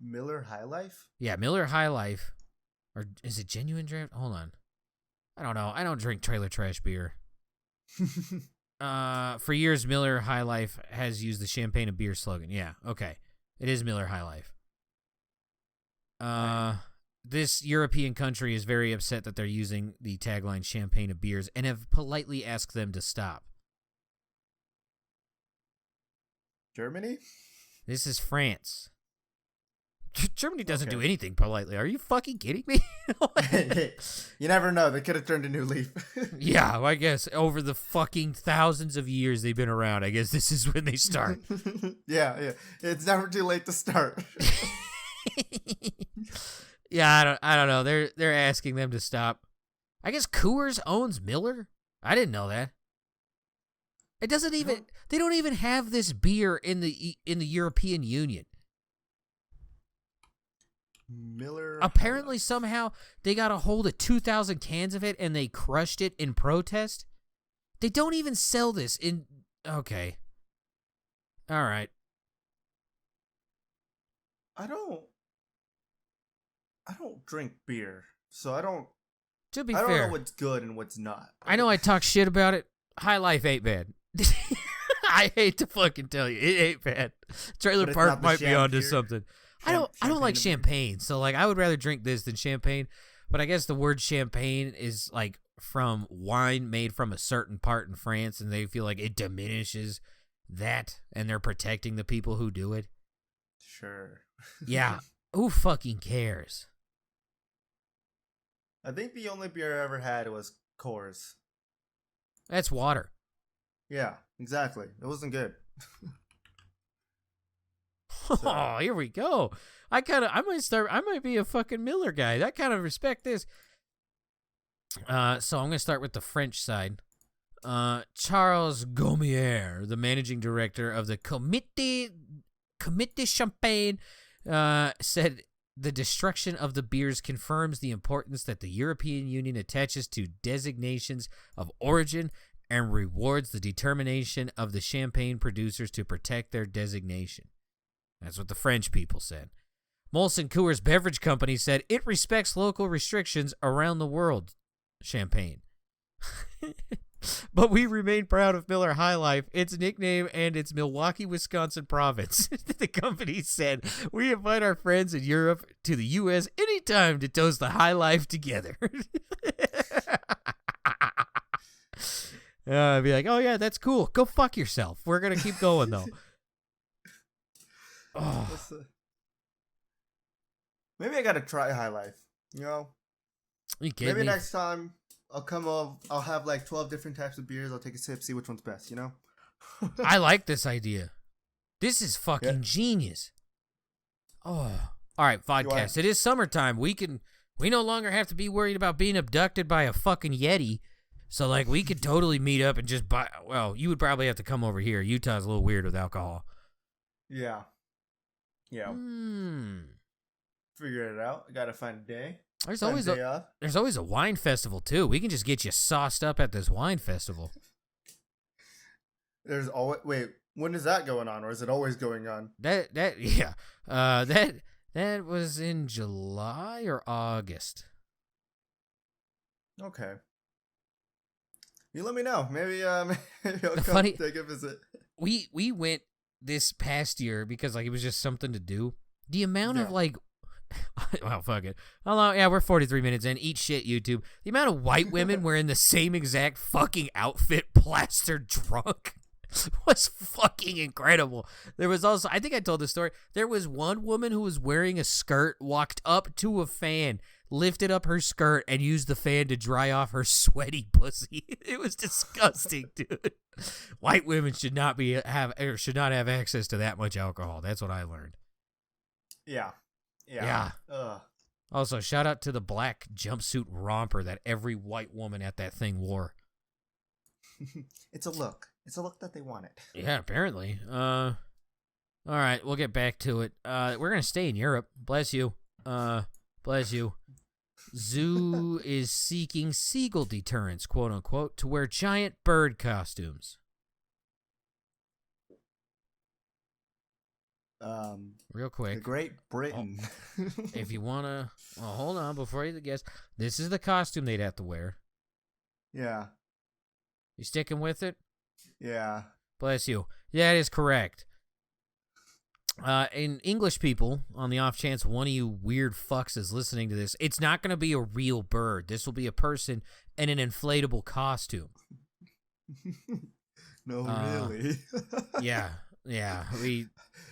Miller High Life? Yeah, Miller High Life. Or is it Genuine Draft? Hold on. I don't know. I don't drink trailer trash beer. For years, Miller High Life has used the champagne of beer slogan. Yeah, okay. It is Miller High Life. This European country is very upset that they're using the tagline champagne of beers and have politely asked them to stop. Germany? This is France. Germany doesn't do anything politely. Are you fucking kidding me? You never know. They could have turned a new leaf. Yeah, well, I guess over the fucking thousands of years they've been around, I guess this is when they start. Yeah. It's never too late to start. Yeah, I don't know. They're asking them to stop. I guess Coors owns Miller? I didn't know that. It doesn't even. They don't even have this beer in the European Union. Miller. Apparently, somehow they got a hold of 2,000 cans of it and they crushed it in protest. They don't even sell this in. Okay. All right. I don't drink beer, so I don't. To be I don't fair, know what's good and what's not. I know I talk shit about it. High Life ain't bad. I hate to fucking tell you, it ain't bad. Trailer Park might be onto something. I don't like champagne, so like I would rather drink this than champagne. But I guess the word champagne is like from wine made from a certain part in France, and they feel like it diminishes that, and they're protecting the people who do it. Sure. Yeah. Who fucking cares? I think the only beer I ever had was Coors. That's water. Yeah, exactly. It wasn't good. Oh, here we go. I might be a fucking Miller guy. I kind of respect this. So I'm going to start with the French side. Charles Gommier, the managing director of the Comité Champagne, said the destruction of the beers confirms the importance that the European Union attaches to designations of origin and rewards the determination of the champagne producers to protect their designation. That's what the French people said. Molson Coors Beverage Company said it respects local restrictions around the world. Champagne. But we remain proud of Miller High Life, its nickname, and its Milwaukee, Wisconsin province. The company said, we invite our friends in Europe to the U.S. anytime to toast the High Life together. I'd be like, oh, yeah, that's cool. Go fuck yourself. We're going to keep going, though. Oh. Maybe I got to try High Life, you know? You kidding Maybe me? next time I'll have like 12 different types of beers. I'll take a sip, see which one's best, you know? I like this idea. This is fucking genius. Oh. All right, podcast. It is summertime. We no longer have to be worried about being abducted by a fucking Yeti. So, like, we could totally meet up and just buy. Well, you would probably have to come over here. Utah's a little weird with alcohol. Yeah. Yeah. Figure it out. I gotta find a day. There's always a wine festival too. We can just get you sauced up at this wine festival. There's always when is that going on, or is it always going on? That was in July or August. Okay. You let me know. Maybe I'll take a visit. We went this past year because like it was just something to do. The amount of like well, fuck it. We're 43 minutes in. Eat shit, YouTube. The amount of white women wearing the same exact fucking outfit, plastered drunk, was fucking incredible. There was also, I think I told this story, there was one woman who was wearing a skirt, walked up to a fan, lifted up her skirt, and used the fan to dry off her sweaty pussy. It was disgusting, dude. White women should not have access to that much alcohol. That's what I learned. Yeah. Also, shout out to the black jumpsuit romper that every white woman at that thing wore. It's a look. It's a look that they wanted. Yeah, apparently. All right, we'll get back to it. We're gonna stay in Europe. Bless you. Bless you. Zoo is seeking seagull deterrence, quote unquote, to wear giant bird costumes. Real quick. The Great Britain. If you wanna, well, hold on before you guess. This is the costume they'd have to wear. Yeah. You sticking with it? Yeah. Bless you. That is correct. In English people, on the off chance one of you weird fucks is listening to this, it's not going to be a real bird. This will be a person in an inflatable costume. No, really? Yeah.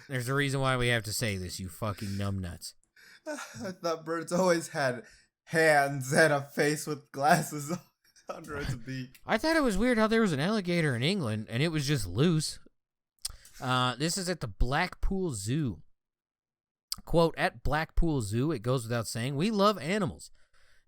There's a reason why we have to say this, you fucking numbnuts. I thought birds always had hands and a face with glasses under its beak. I thought it was weird how there was an alligator in England and it was just loose. This is at the Blackpool Zoo. Quote, at Blackpool Zoo, it goes without saying, we love animals.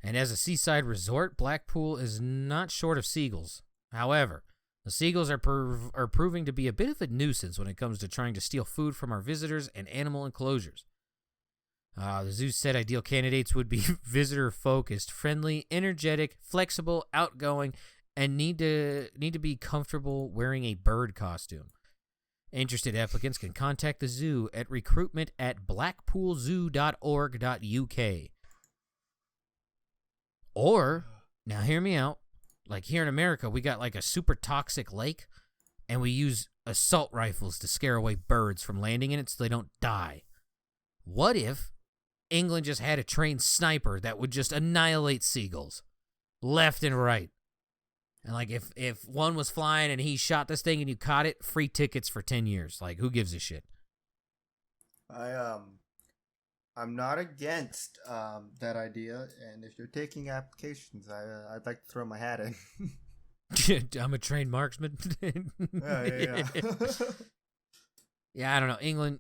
And as a seaside resort, Blackpool is not short of seagulls. However, The seagulls are proving to be a bit of a nuisance when it comes to trying to steal food from our visitors and animal enclosures. The zoo said ideal candidates would be visitor-focused, friendly, energetic, flexible, outgoing, and need to be comfortable wearing a bird costume. Interested applicants can contact the zoo at recruitment@blackpoolzoo.org.uk. Or, now hear me out, like here in America, we got like a super toxic lake, and we use assault rifles to scare away birds from landing in it so they don't die. What if England just had a trained sniper that would just annihilate seagulls left and right? And like if one was flying and he shot this thing and you caught it, free tickets for 10 years. Like, who gives a shit? I'm not against that idea, and if you're taking applications, I'd like to throw my hat in. I'm a trained marksman. Yeah. Yeah, I don't know. England.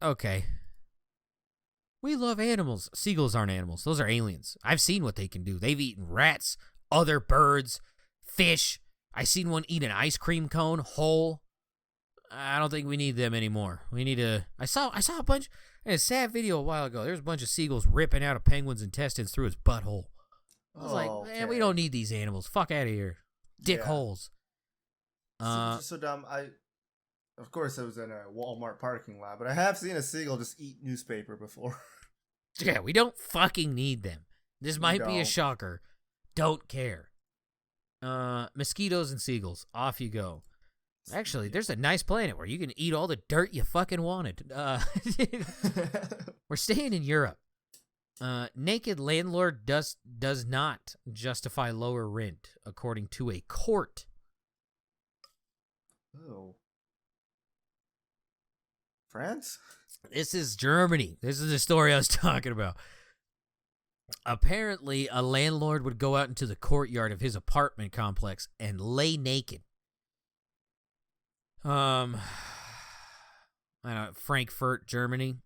Okay. We love animals. Seagulls aren't animals. Those are aliens. I've seen what they can do. They've eaten rats, other birds, fish. I seen one eat an ice cream cone whole. I don't think we need them anymore. We need to. I saw a bunch in a sad video a while ago. There's a bunch of seagulls ripping out a penguin's intestines through his butthole. I was like, man, we don't need these animals. Fuck out of here, dick holes. So dumb. Of course, I was in a Walmart parking lot, but I have seen a seagull just eat newspaper before. Yeah, we don't fucking need them. This might be a shocker. Don't care. Mosquitoes and seagulls. Off you go. Actually, there's a nice planet where you can eat all the dirt you fucking wanted. We're staying in Europe. Naked landlord does not justify lower rent, according to a court. Oh. France? This is Germany. This is the story I was talking about. Apparently, a landlord would go out into the courtyard of his apartment complex and lay naked. Frankfurt, Germany,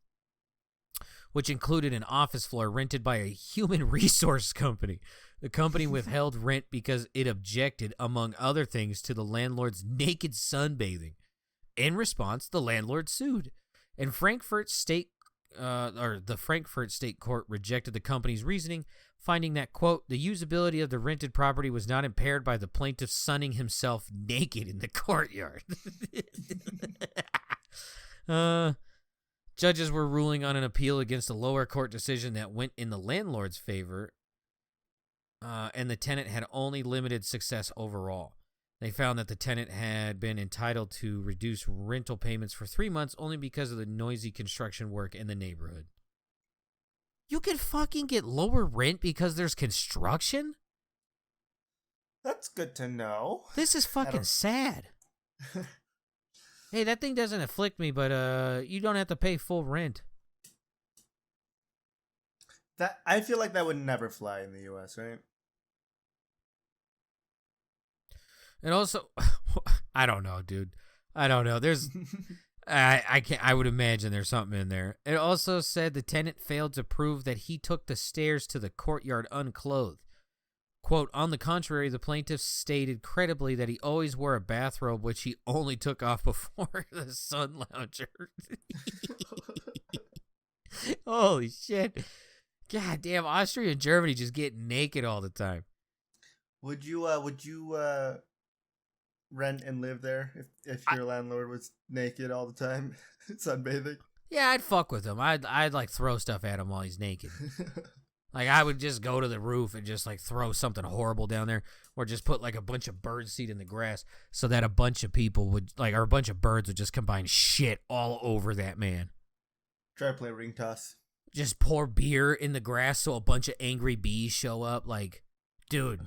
which included an office floor rented by a human resource company. The company withheld rent because it objected, among other things, to the landlord's naked sunbathing. In response, the landlord sued, and the Frankfurt State Court rejected the company's reasoning, finding that, quote, the usability of the rented property was not impaired by the plaintiff sunning himself naked in the courtyard. Judges were ruling on an appeal against a lower court decision that went in the landlord's favor, and the tenant had only limited success overall. They found that the tenant had been entitled to reduce rental payments for 3 months only because of the noisy construction work in the neighborhood. You can fucking get lower rent because there's construction? That's good to know. This is fucking sad. Hey, that thing doesn't afflict me, but you don't have to pay full rent. I feel like that would never fly in the U.S., right? And also, I don't know, dude. I don't know. There's, I can't. I would imagine there's something in there. It also said the tenant failed to prove that he took the stairs to the courtyard unclothed. Quote, on the contrary, the plaintiff stated credibly that he always wore a bathrobe, which he only took off before the sun lounger. Holy shit. God damn, Austria and Germany just get naked all the time. Would you rent and live there if your landlord was naked all the time, sunbathing? Yeah, I'd fuck with him. I'd like throw stuff at him while he's naked. Like, I would just go to the roof and just like throw something horrible down there, or just put like a bunch of bird seed in the grass so that a bunch of people would like, or a bunch of birds would just combine shit all over that man. Try to play ring toss. Just pour beer in the grass so a bunch of angry bees show up. Like, dude,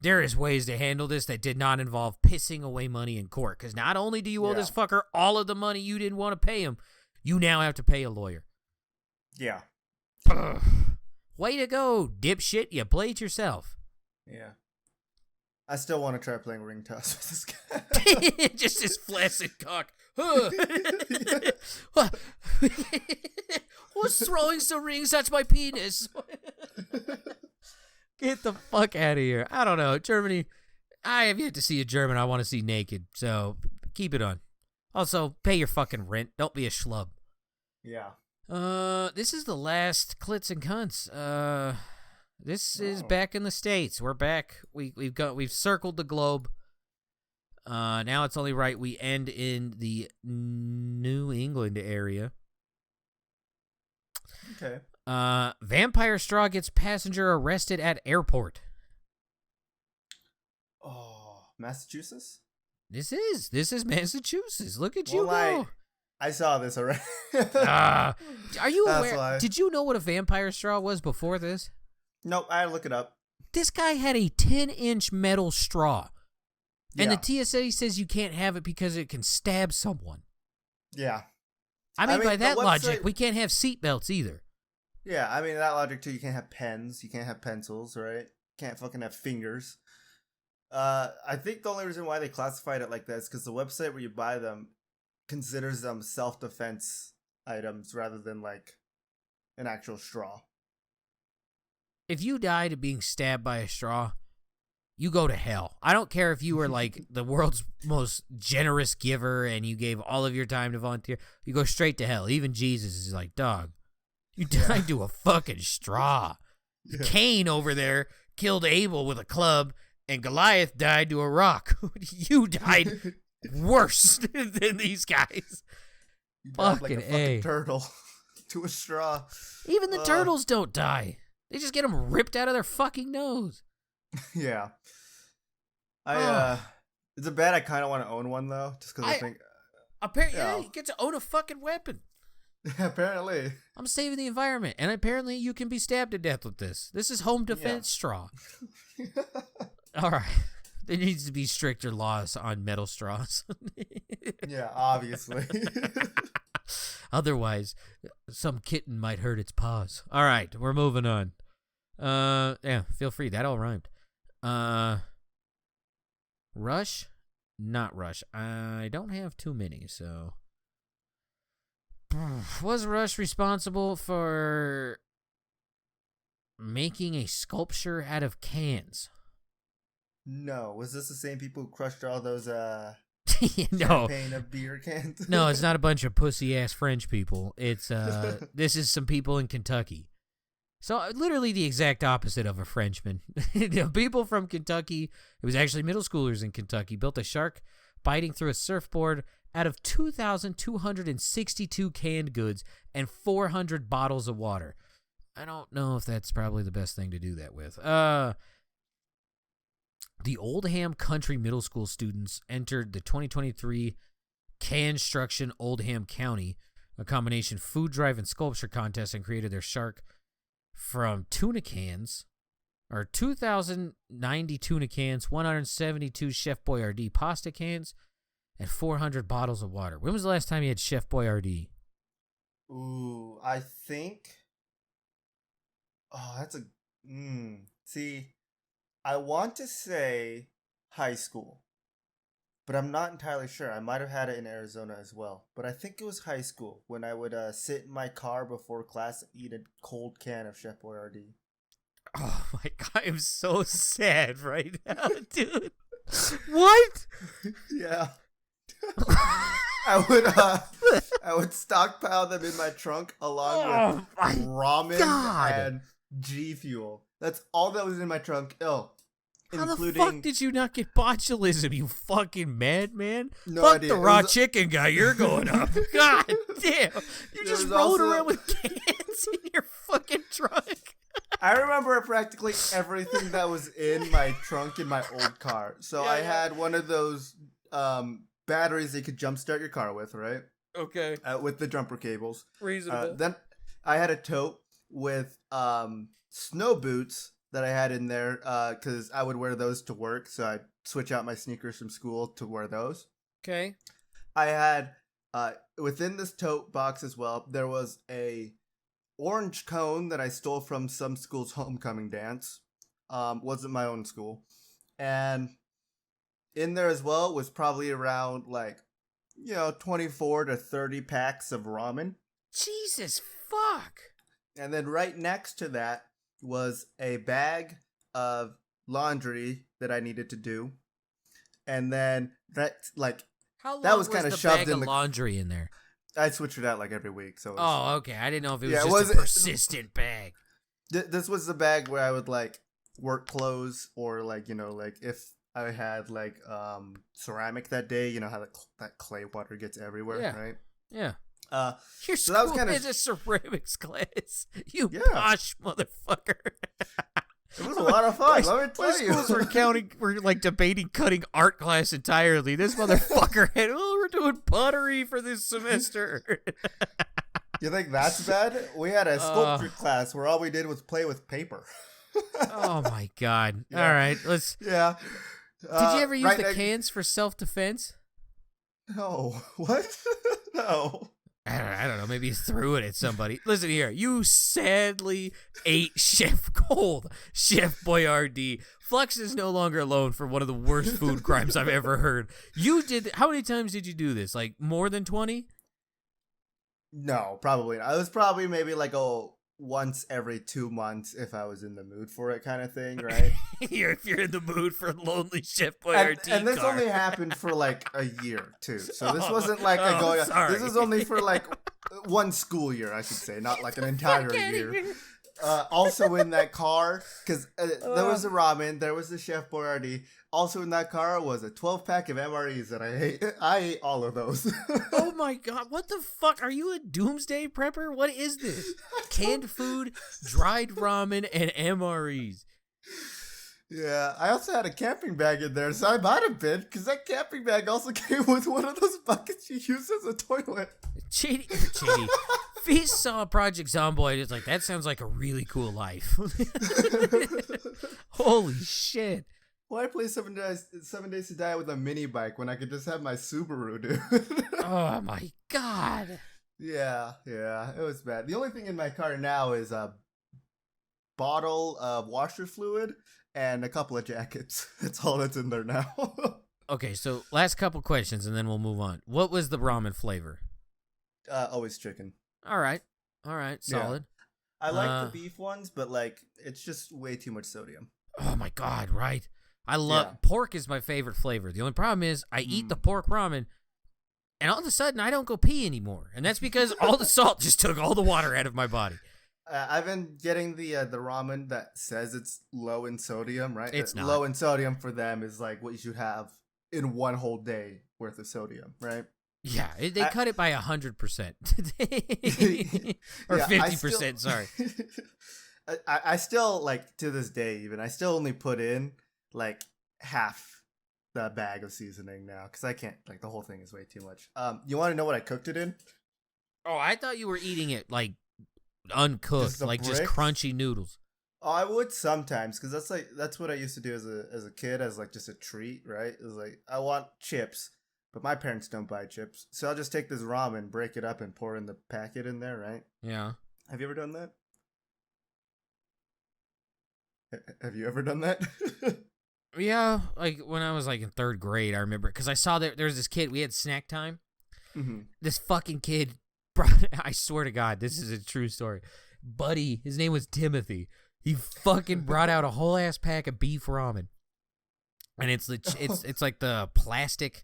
there is ways to handle this that did not involve pissing away money in court. Because not only do you owe this fucker all of the money you didn't want to pay him, you now have to pay a lawyer. Yeah. Ugh. Way to go, dipshit. You played yourself. Yeah. I still want to try playing ring toss with this guy. Just his flaccid cock. Who's throwing some rings at my penis? Get the fuck out of here. I don't know. Germany, I have yet to see a German I want to see naked, so keep it on. Also, pay your fucking rent. Don't be a schlub. Yeah. This is the last Clits and Cunts. This is back in the States. We're back. We've circled the globe. Now it's only right we end in the New England area. Okay. Vampire straw gets passenger arrested at airport. Oh, Massachusetts? This is Massachusetts. Look at you go. I saw this already. Are you aware? Why. Did you know what a vampire straw was before this? Nope, I had to look it up. This guy had a 10-inch metal straw. And Yeah. the TSA says you can't have it because it can stab someone. Yeah. I mean by that logic, website- we can't have seatbelts either. Yeah, I mean, that logic too, you can't have pens, you can't have pencils, right? Can't fucking have fingers. I think the only reason why they classified it like that is because the website where you buy them considers them self-defense items rather than like an actual straw. If you died of being stabbed by a straw, you go to hell. I don't care if you were like the world's most generous giver and you gave all of your time to volunteer. You go straight to hell. Even Jesus is like, dog, you died to a fucking straw. Yeah. Cain over there killed Abel with a club, and Goliath died to a rock. You died worse than these guys. You died like a Fucking fucking A. turtle to a straw. Even the turtles don't die. They just get them ripped out of their fucking nose. Yeah. It's a bad I kind of want to own one though, just because I think. Apparently, Yeah. you get to own a fucking weapon. Apparently. I'm saving the environment, and apparently you can be stabbed to death with this. This is home defense straw. All right. There needs to be stricter laws on metal straws. Yeah, obviously. Otherwise, some kitten might hurt its paws. All right, we're moving on. Yeah, feel free. That all rhymed. Rush? Not Rush. I don't have too many, so... Was Rush responsible for making a sculpture out of cans? No. Was this the same people who crushed all those No. champagne of beer cans? No, it's not a bunch of pussy-ass French people. It's this is some people in Kentucky. So literally the exact opposite of a Frenchman. The people from Kentucky, it was actually middle schoolers in Kentucky, built a shark biting through a surfboard out of 2,262 canned goods and 400 bottles of water. I don't know if that's probably the best thing to do that with. The Oldham Country Middle School students entered the 2023 Construction Oldham County, a combination food drive and sculpture contest, and created their shark from tuna cans, or 2,090 tuna cans, 172 Chef Boyardee pasta cans, and 400 bottles of water. When was the last time you had Chef Boyardee? Ooh, I think... Oh, that's a... See, I want to say high school, but I'm not entirely sure. I might have had it in Arizona as well, but I think it was high school when I would sit in my car before class and eat a cold can of Chef Boyardee. Oh my god, I'm so sad right now, dude. What? Yeah. I would stockpile them in my trunk along with ramen and G Fuel. That's all that was in my trunk. How the fuck did you not get botulism, you fucking madman? Fuck idea. the raw chicken guy, you're going up. God damn. You just rode around with cans in your fucking trunk. I remember practically everything that was in my trunk in my old car. So I had one of those batteries that you could jumpstart your car with, right? Okay. With the jumper cables. Reasonable. Then I had a tote with snow boots that I had in there because I would wear those to work. So I'd switch out my sneakers from school to wear those. Okay. I had within this tote box as well, there was a orange cone that I stole from some school's homecoming dance. Wasn't my own school. And in there as well was probably around 24 to 30 packs of ramen. Jesus fuck. And then right next to that was a bag of laundry that I needed to do. and then that How long that was kind of the shoved bag in of the. laundry in there? I switched it out like every week, so. Oh, okay. I didn't know if it was Yeah, just a persistent bag. This was the bag where I would like work clothes or like like if I had like ceramic that day, how that clay water gets everywhere, right? Yeah. so Your school that was kind is a ceramics class. You Yeah. posh motherfucker. It was a lot of fun. Let me My tell you. schools were like debating cutting art class entirely. This motherfucker had, we're doing pottery for this semester. You think that's bad? We had a sculpture class where all we did was play with paper. Oh my god! Yeah. All right, let's. Yeah. Did you ever use the cans for self-defense? No. What? No. I don't know. Maybe you threw it at somebody. Listen here. You sadly ate Chef Boyardee. Flux is no longer alone for one of the worst food crimes I've ever heard. You did. How many times did you do this? Like more than 20? No, probably not. It was probably maybe like once every 2 months if I was in the mood for it, kind of thing, right? If you're in the mood for lonely Chef Boyardee, and this only happened for like a year too. So this wasn't like a going. Sorry. This is only for like one school year, I should say, not like an entire year. Also in that car, because there was the ramen, there was the Chef Boyardee. Also in that car was a 12-pack of MREs that I ate. I ate all of those. Oh my god, what the fuck? Are you a doomsday prepper? What is this? Canned food, dried ramen, and MREs. Yeah, I also had a camping bag in there, so I might have been, because that camping bag also came with one of those buckets you use as a toilet. Chitty. Feast saw Project Zomboid. It's like, that sounds like a really cool life. Holy shit. Why play 7 Days to Die with a mini bike when I could just have my Subaru, dude? Oh my god. Yeah, it was bad. The only thing in my car now is a bottle of washer fluid and a couple of jackets. That's all that's in there now. Okay, so last couple questions and then we'll move on. What was the ramen flavor? Always chicken. All right, solid. Yeah. I like the beef ones, but like it's just way too much sodium. Oh my god, right? I love pork is my favorite flavor. The only problem is I eat the pork ramen and all of a sudden I don't go pee anymore. And that's because all the salt just took all the water out of my body. I've been getting the ramen that says it's low in sodium, right? It's not. Low in sodium for them is like what you should have in one whole day worth of sodium, right? Yeah, they cut it by 100%. Or 50%, sorry. I still, like, to this day even, I still only put in, like, half the bag of seasoning now, because I can't, like, the whole thing is way too much. You want to know what I cooked it in? Oh, I thought you were eating it, like, uncooked, like bricks? just crunchy noodles. Oh, I would sometimes, because that's what I used to do as a kid, as, like, just a treat, right? It was like, I want chips, but my parents don't buy chips, so I'll just take this ramen, break it up, and pour in the packet in there, right? Yeah. Have you ever done that? Have you ever done that? Yeah, like when I was like in 3rd grade, I remember because I saw there was this kid. We had snack time. Mm-hmm. This fucking kid brought. I swear to God, this is a true story. Buddy, his name was Timothy. He fucking brought out a whole ass pack of beef ramen, and it's like the plastic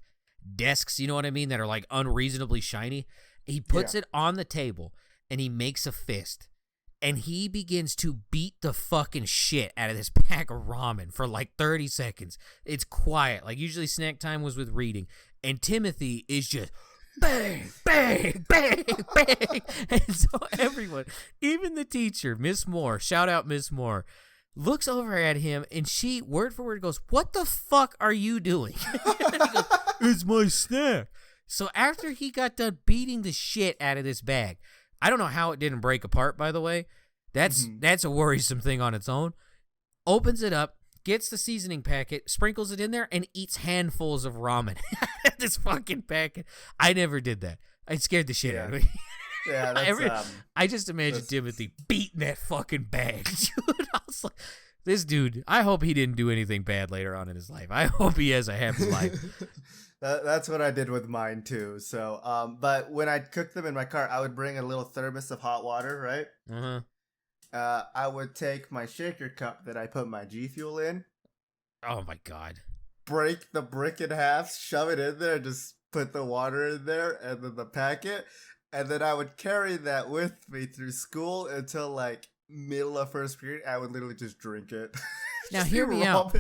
desks. You know what I mean? That are like unreasonably shiny. He puts it on the table and he makes a fist. And he begins to beat the fucking shit out of this pack of ramen for like 30 seconds. It's quiet. Like usually snack time was with reading. And Timothy is just bang, bang, bang, bang. And so everyone, even the teacher, Miss Moore, shout out Miss Moore, looks over at him and she, word for word, goes, "What the fuck are you doing?" And he goes, "It's my snack." So after he got done beating the shit out of this bag, I don't know how it didn't break apart, by the way. That's a worrisome thing on its own. Opens it up, gets the seasoning packet, sprinkles it in there, and eats handfuls of ramen. This fucking packet. I never did that. I scared the shit out of me. Yeah, that's, I just imagine Timothy beating that fucking bag. Dude, I was like, this dude, I hope he didn't do anything bad later on in his life. I hope he has a happy life. That's what I did with mine too. So, but when I cooked them in my car, I would bring a little thermos of hot water, right? Uh-huh. I would take my shaker cup that I put my G Fuel in. Oh my God. break the brick in half, shove it in there, just put the water in there, and then the packet, and then I would carry that with me through school until like middle of first period. I would literally just drink it. Now hear me out.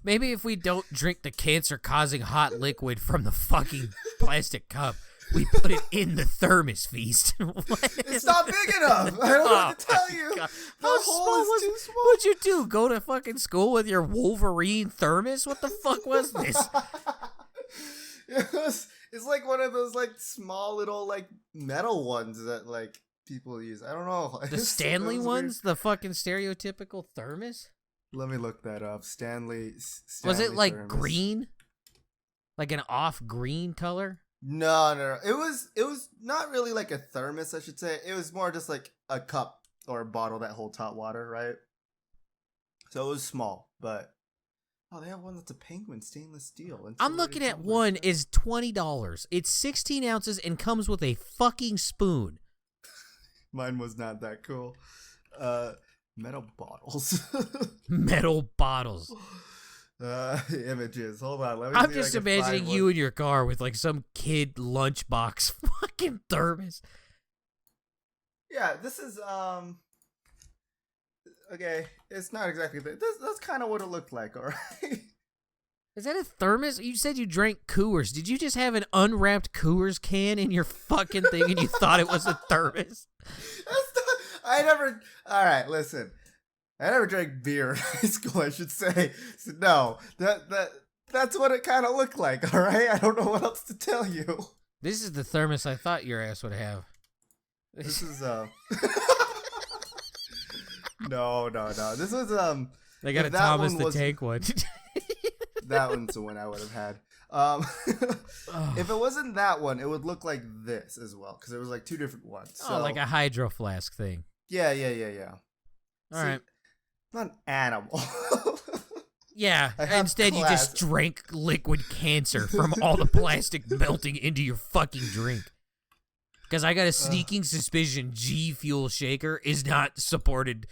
Maybe if we don't drink the cancer-causing hot liquid from the fucking plastic cup, we put it in the thermos, Feast. It's not big enough. I don't know what to tell you. God. The How hole small is too small. What'd you do? Go to fucking school with your Wolverine thermos? What the fuck was this? It's like one of those like small little like metal ones that like people use. I don't know. The Stanley ones? Weird. The fucking stereotypical thermos? Let me look that up. Stanley Was it like thermos. green? Like an off green color? No. It was not really like a thermos, I should say. It was more just like a cup or a bottle that holds hot water, right? So it was small, but they have one that's a penguin stainless steel. I'm looking at one is $20. It's 16 ounces and comes with a fucking spoon. Mine was not that cool. Metal bottles. Metal bottles. Images. Hold on. Let me I'm see if just I can imagining find you one. in your car with like some kid lunchbox fucking thermos. Yeah, this is okay. It's not exactly that's kind of what it looked like. All right. Is that a thermos? You said you drank Coors. Did you just have an unwrapped Coors can in your fucking thing and you thought it was a thermos? I never. All right, listen. I never drank beer in high school. I should say. So no, that's what it kind of looked like. All right. I don't know what else to tell you. This is the thermos I thought your ass would have. This is No. This was They got a that Thomas one the was- Tank one. That one's the one I would have had. If it wasn't that one, it would look like this as well, because it was like two different ones. So, like a hydro flask thing. Yeah. All right. Not an animal. Yeah. I have Instead, you class. just drank liquid cancer from all the plastic melting into your fucking drink. Because I got a sneaking suspicion G Fuel Shaker is not supported.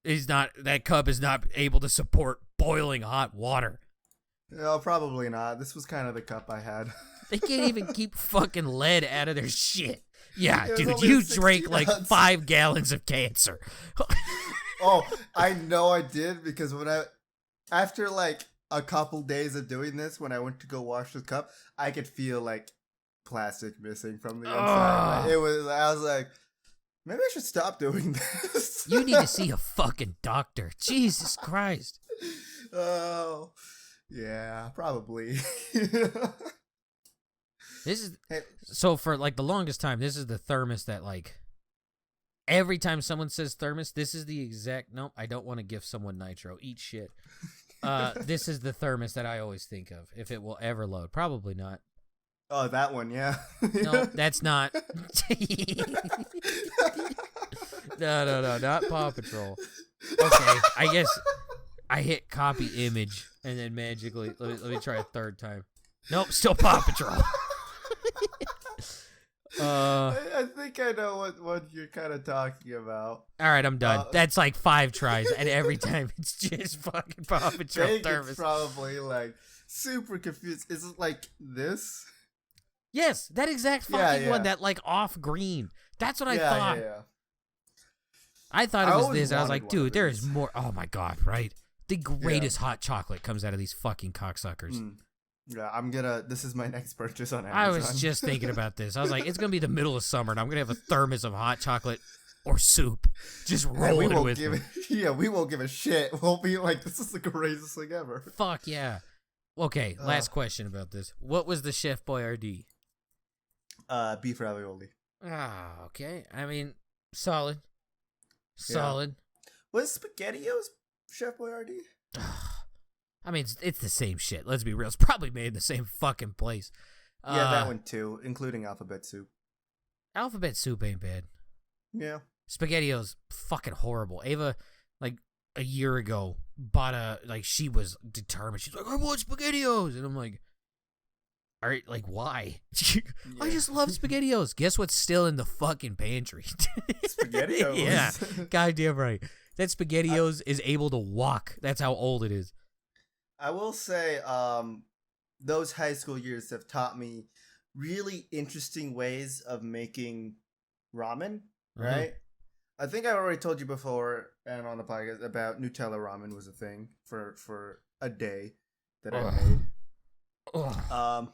That cup is not able to support boiling hot water. No, probably not. This was kind of the cup I had. They can't even keep fucking lead out of their shit. Yeah, It was dude, only you 16 drank like ounce. 5 gallons of cancer. Oh, I know I did, because after like a couple days of doing this, when I went to go wash the cup, I could feel like plastic missing from the inside. I was like, maybe I should stop doing this. You need to see a fucking doctor. Jesus Christ. Oh, yeah, probably. This is Hey. so for like the longest time. This is the thermos that like every time someone says thermos, this is the exact. Nope, I don't want to give someone nitro. Eat shit. This is the thermos that I always think of. If it will ever load, probably not. Oh, that one, yeah. No, that's not. No, not Paw Patrol. Okay, I guess I hit copy image and then magically let me try a third time. Nope, still Paw Patrol. I think I know what you're kind of talking about. All right, I'm done. That's like 5 tries, and every time it's just fucking Paw Patrol Vegan's thermos. probably like super confused. Is it like this? Yes, that exact fucking one, that like off green. That's what I thought. Yeah. I thought I it was always this. I was wanted like, one of dude, there is these. more. Oh my god, right? The greatest hot chocolate comes out of these fucking cocksuckers. Yeah, this is my next purchase on Amazon. I was just thinking about this. I was like, it's gonna be the middle of summer, and I'm gonna have a thermos of hot chocolate or soup, just And rolling with me. we won't give a shit. We'll be like, this is the greatest thing ever. Fuck yeah. Okay, last question about this. What was the Chef Boyardee? Beef ravioli. Ah, okay. I mean, solid. Yeah. Solid. Was SpaghettiOs Chef Boyardee? I mean, it's the same shit. Let's be real. It's probably made in the same fucking place. Yeah, that one too, including alphabet soup. Alphabet soup ain't bad. Yeah. SpaghettiOs fucking horrible. Ava, like a year ago, bought she was determined. She's like, I want SpaghettiOs, and I'm like, all right, like why? I just love SpaghettiOs. Guess what's still in the fucking pantry? SpaghettiOs. Yeah, goddamn right. That SpaghettiOs is able to walk. That's how old it is. I will say, those high school years have taught me really interesting ways of making ramen. Right. I think I already told you before and on the podcast about Nutella ramen was a thing for a day that I made.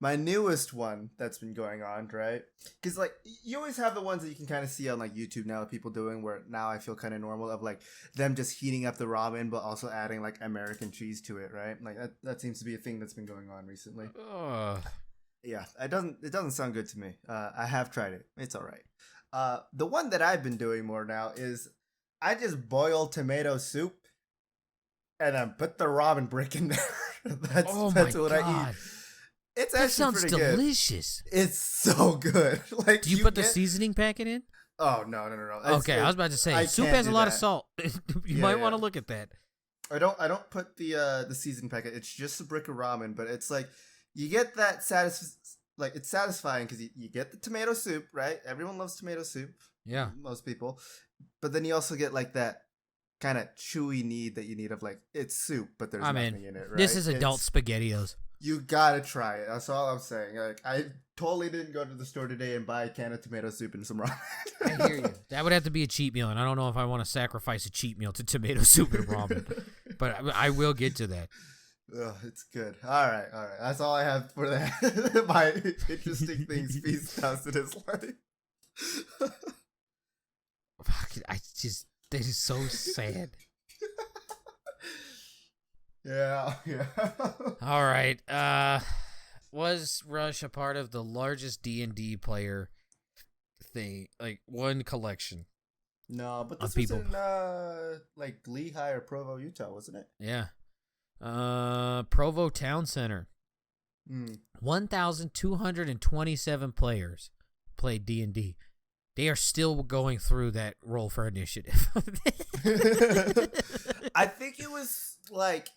My newest one that's been going on, right? Because like you always have the ones that you can kind of see on like YouTube now, people doing where now I feel kind of normal of like them just heating up the ramen, but also adding like American cheese to it, right? Like that seems to be a thing that's been going on recently. Yeah, it doesn't sound good to me. I have tried it. It's all right. The one that I've been doing more now is I just boil tomato soup and then put the ramen brick in there. that's what I eat. It's that actually sounds pretty delicious. Good. It's so good. Like, do you put the seasoning packet in? Oh no! Okay, I was about to say soup has a lot of salt. You might want to look at that. I don't put the seasoning packet. It's just a brick of ramen, but it's like you get that it's satisfying because you get the tomato soup, right? Everyone loves tomato soup. Yeah, most people. But then you also get like that kind of chewy need that you need of like it's soup, but there's nothing in it. Right? This is adult SpaghettiOs. You gotta try it. That's all I'm saying. Like, I totally didn't go to the store today and buy a can of tomato soup and some ramen. I hear you. That would have to be a cheat meal, and I don't know if I want to sacrifice a cheat meal to tomato soup and ramen. But I will get to that. Oh, it's good. All right. That's all I have for that. My interesting things Feast does in his life. That is so sad. Yeah. All right. Was Rush a part of the largest D&D player thing, like one collection? No, but this was in like Lehigh or Provo, Utah, wasn't it? Yeah. Provo Town Center. 1,227 players played D&D. They are still going through that roll for initiative. I think it was like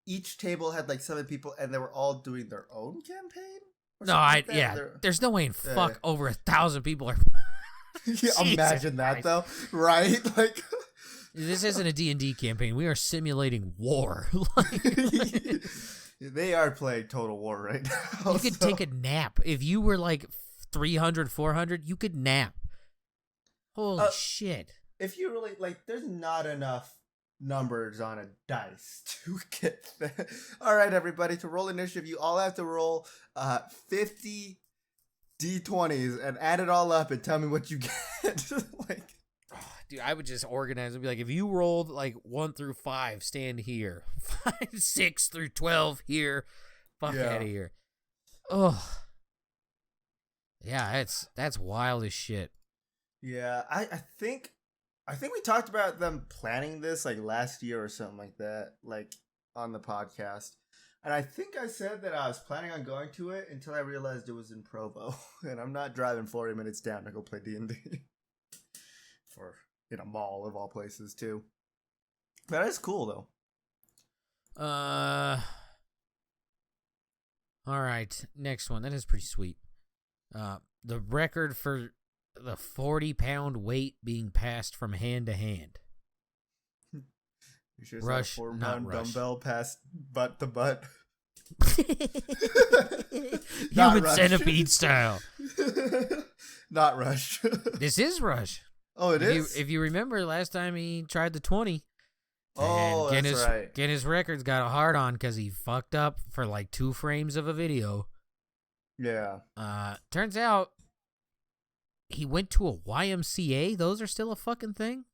each table had like 7 people and they were all doing their own campaign. There's no way in fuck over 1,000 people are. Imagine that though, right? Like, this isn't a D&D campaign. We are simulating war. They are playing Total War right now. You could take a nap if you were like 300, 400. You could nap. Holy shit! If you really like, there's not enough numbers on a dice to get that. All right, everybody, to roll initiative, you all have to roll 50 d20s and add it all up and tell me what you get. Like, dude, I would just organize and be like, if you rolled like 1 through 5, stand here. 5, 6 through 12 here. Fuck out of here. Oh, yeah, that's wild as shit. Yeah, I think we talked about them planning this like last year or something like that, like on the podcast. And I think I said that I was planning on going to it until I realized it was in Provo, and I'm not driving 40 minutes down to go play D&D for in a mall of all places too. That is cool though. All right, next one. That is pretty sweet. The record for the 40-pound weight being passed from hand to hand. You sure it's Rush, not a 4-pound dumbbell passed butt to butt? Human centipede style. Not Rush. This is Rush. Oh, it is? If you remember, last time he tried the 20. Oh, that's right. Guinness Records got a hard on because he fucked up for like 2 frames of a video. Yeah. Turns out he went to a YMCA. Those are still a fucking thing.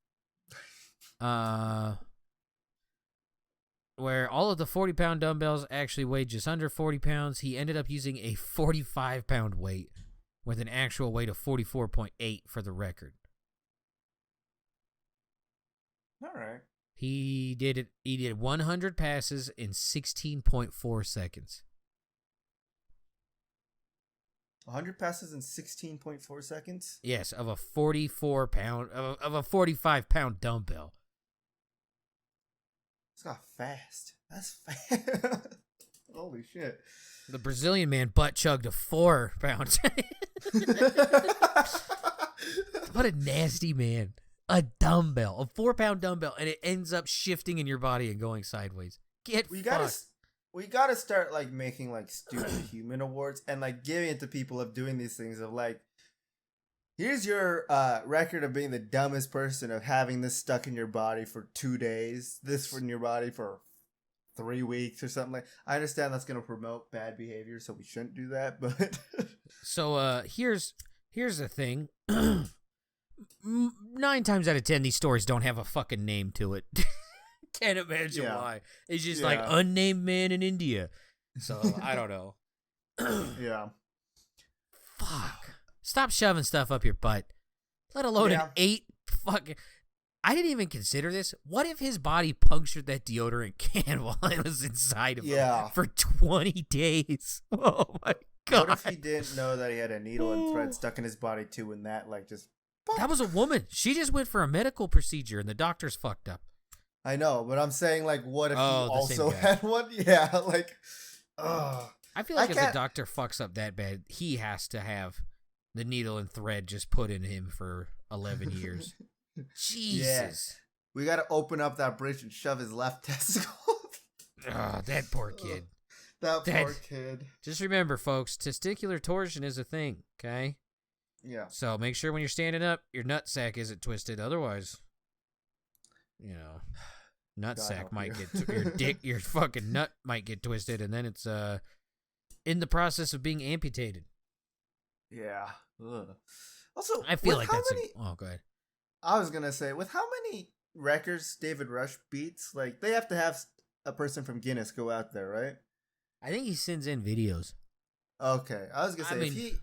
Where all of the 40-pound dumbbells actually weighed just under 40 pounds. He ended up using a 45-pound weight with an actual weight of 44.8 for the record. All right. He did 100 passes in 16.4 seconds. 100 passes in 16.4 seconds? Yes, of a 45-pound dumbbell. It's not fast. That's fast. Holy shit. The Brazilian man butt chugged a 4-pound. What a nasty man. A dumbbell, a 4-pound dumbbell, and it ends up shifting in your body and going sideways. Get we fucked. we gotta start like making like stupid human awards and like giving it to people of doing these things of like, here's your record of being the dumbest person of having this stuck in your body for 2 days, this in your body for 3 weeks or something like. I understand that's gonna promote bad behavior, so we shouldn't do that. But So here's the thing. 9 times out of 10, these stories don't have a fucking name to it. Can't imagine why. It's just like unnamed man in India. So I don't know. Yeah. Fuck. Stop shoving stuff up your butt. Let alone an 8 fucking. I didn't even consider this. What if his body punctured that deodorant can while it was inside of him for 20 days? Oh my god. What if he didn't know that he had a needle and thread stuck in his body too, and that like just. That was a woman. She just went for a medical procedure, and the doctor's fucked up. I know, but I'm saying, like, what if he also had one? Yeah, like, I feel like if the doctor fucks up that bad, he has to have the needle and thread just put in him for 11 years. Jesus. Yeah. We got to open up that bridge and shove his left testicle. That poor kid. That poor kid. Just remember, folks, testicular torsion is a thing, okay? Yeah. So make sure when you're standing up, your nutsack isn't twisted. Otherwise, nutsack might get your fucking nut might get twisted, and then it's in the process of being amputated. Yeah. Ugh. Also, I feel like that's oh, go ahead. I was gonna say, with how many records David Rush beats, like they have to have a person from Guinness go out there, right? I think he sends in videos. Okay, I was gonna say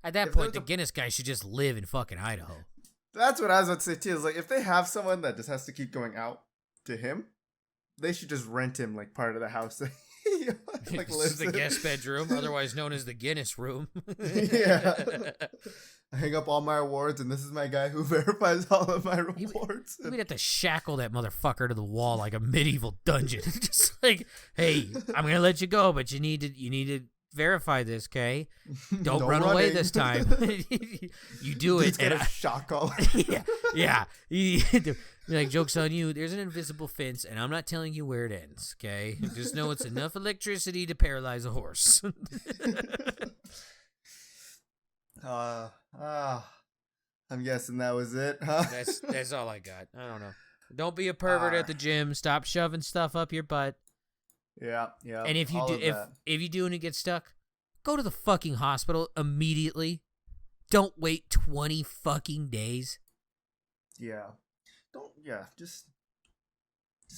at that point, the Guinness guy should just live in fucking Idaho. That's what I was about to say too. Is like if they have someone that just has to keep going out to him, they should just rent him like part of the house. Like this is the guest bedroom, otherwise known as the Guinness room. Yeah. I hang up all my awards, and this is my guy who verifies all of my rewards. We'd have to shackle that motherfucker to the wall like a medieval dungeon. Just like, hey, I'm gonna let you go, but you need to verify this, okay? Don't run away this time. You do it. And a shock collar. Yeah. Like, joke's on you. There's an invisible fence, and I'm not telling you where it ends, okay? Just know it's enough electricity to paralyze a horse. I'm guessing that was it, huh? That's all I got. I don't know. Don't be a pervert at the gym. Stop shoving stuff up your butt. Yeah. And if you do and it gets stuck, go to the fucking hospital immediately. Don't wait 20 fucking days. Yeah. Just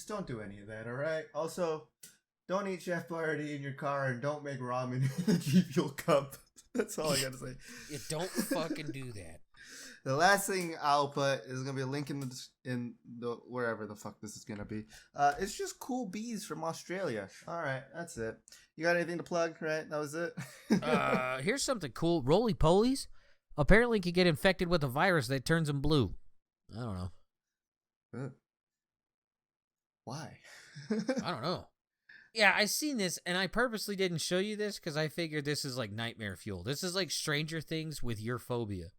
don't do any of that, all right? Also, don't eat Chef Boyardee in your car, and don't make ramen in a G Fuel cup. That's all I gotta say. You don't fucking do that. The last thing I'll put is gonna be a link in the wherever the fuck this is gonna be. It's just cool bees from Australia. All right, that's it. You got anything to plug? Right, that was it. Here's something cool. Roly polies apparently can get infected with a virus that turns them blue. I don't know. Why? I don't know. Yeah, I seen this, and I purposely didn't show you this because I figured this is like nightmare fuel. This is like Stranger Things with your phobia.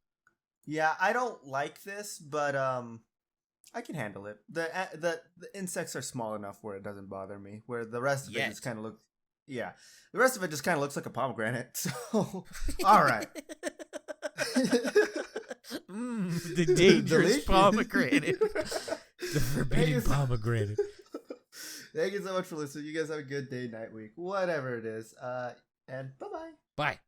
Yeah, I don't like this, but I can handle it. The insects are small enough where it doesn't bother me. Where the rest of it just kind of looks. Yeah, the rest of it just kind of looks like a pomegranate. So, all right. The dangerous pomegranate. The forbidden pomegranate. Thank you so much for listening. You guys have a good day, night, week, whatever it is. And bye-bye. Bye.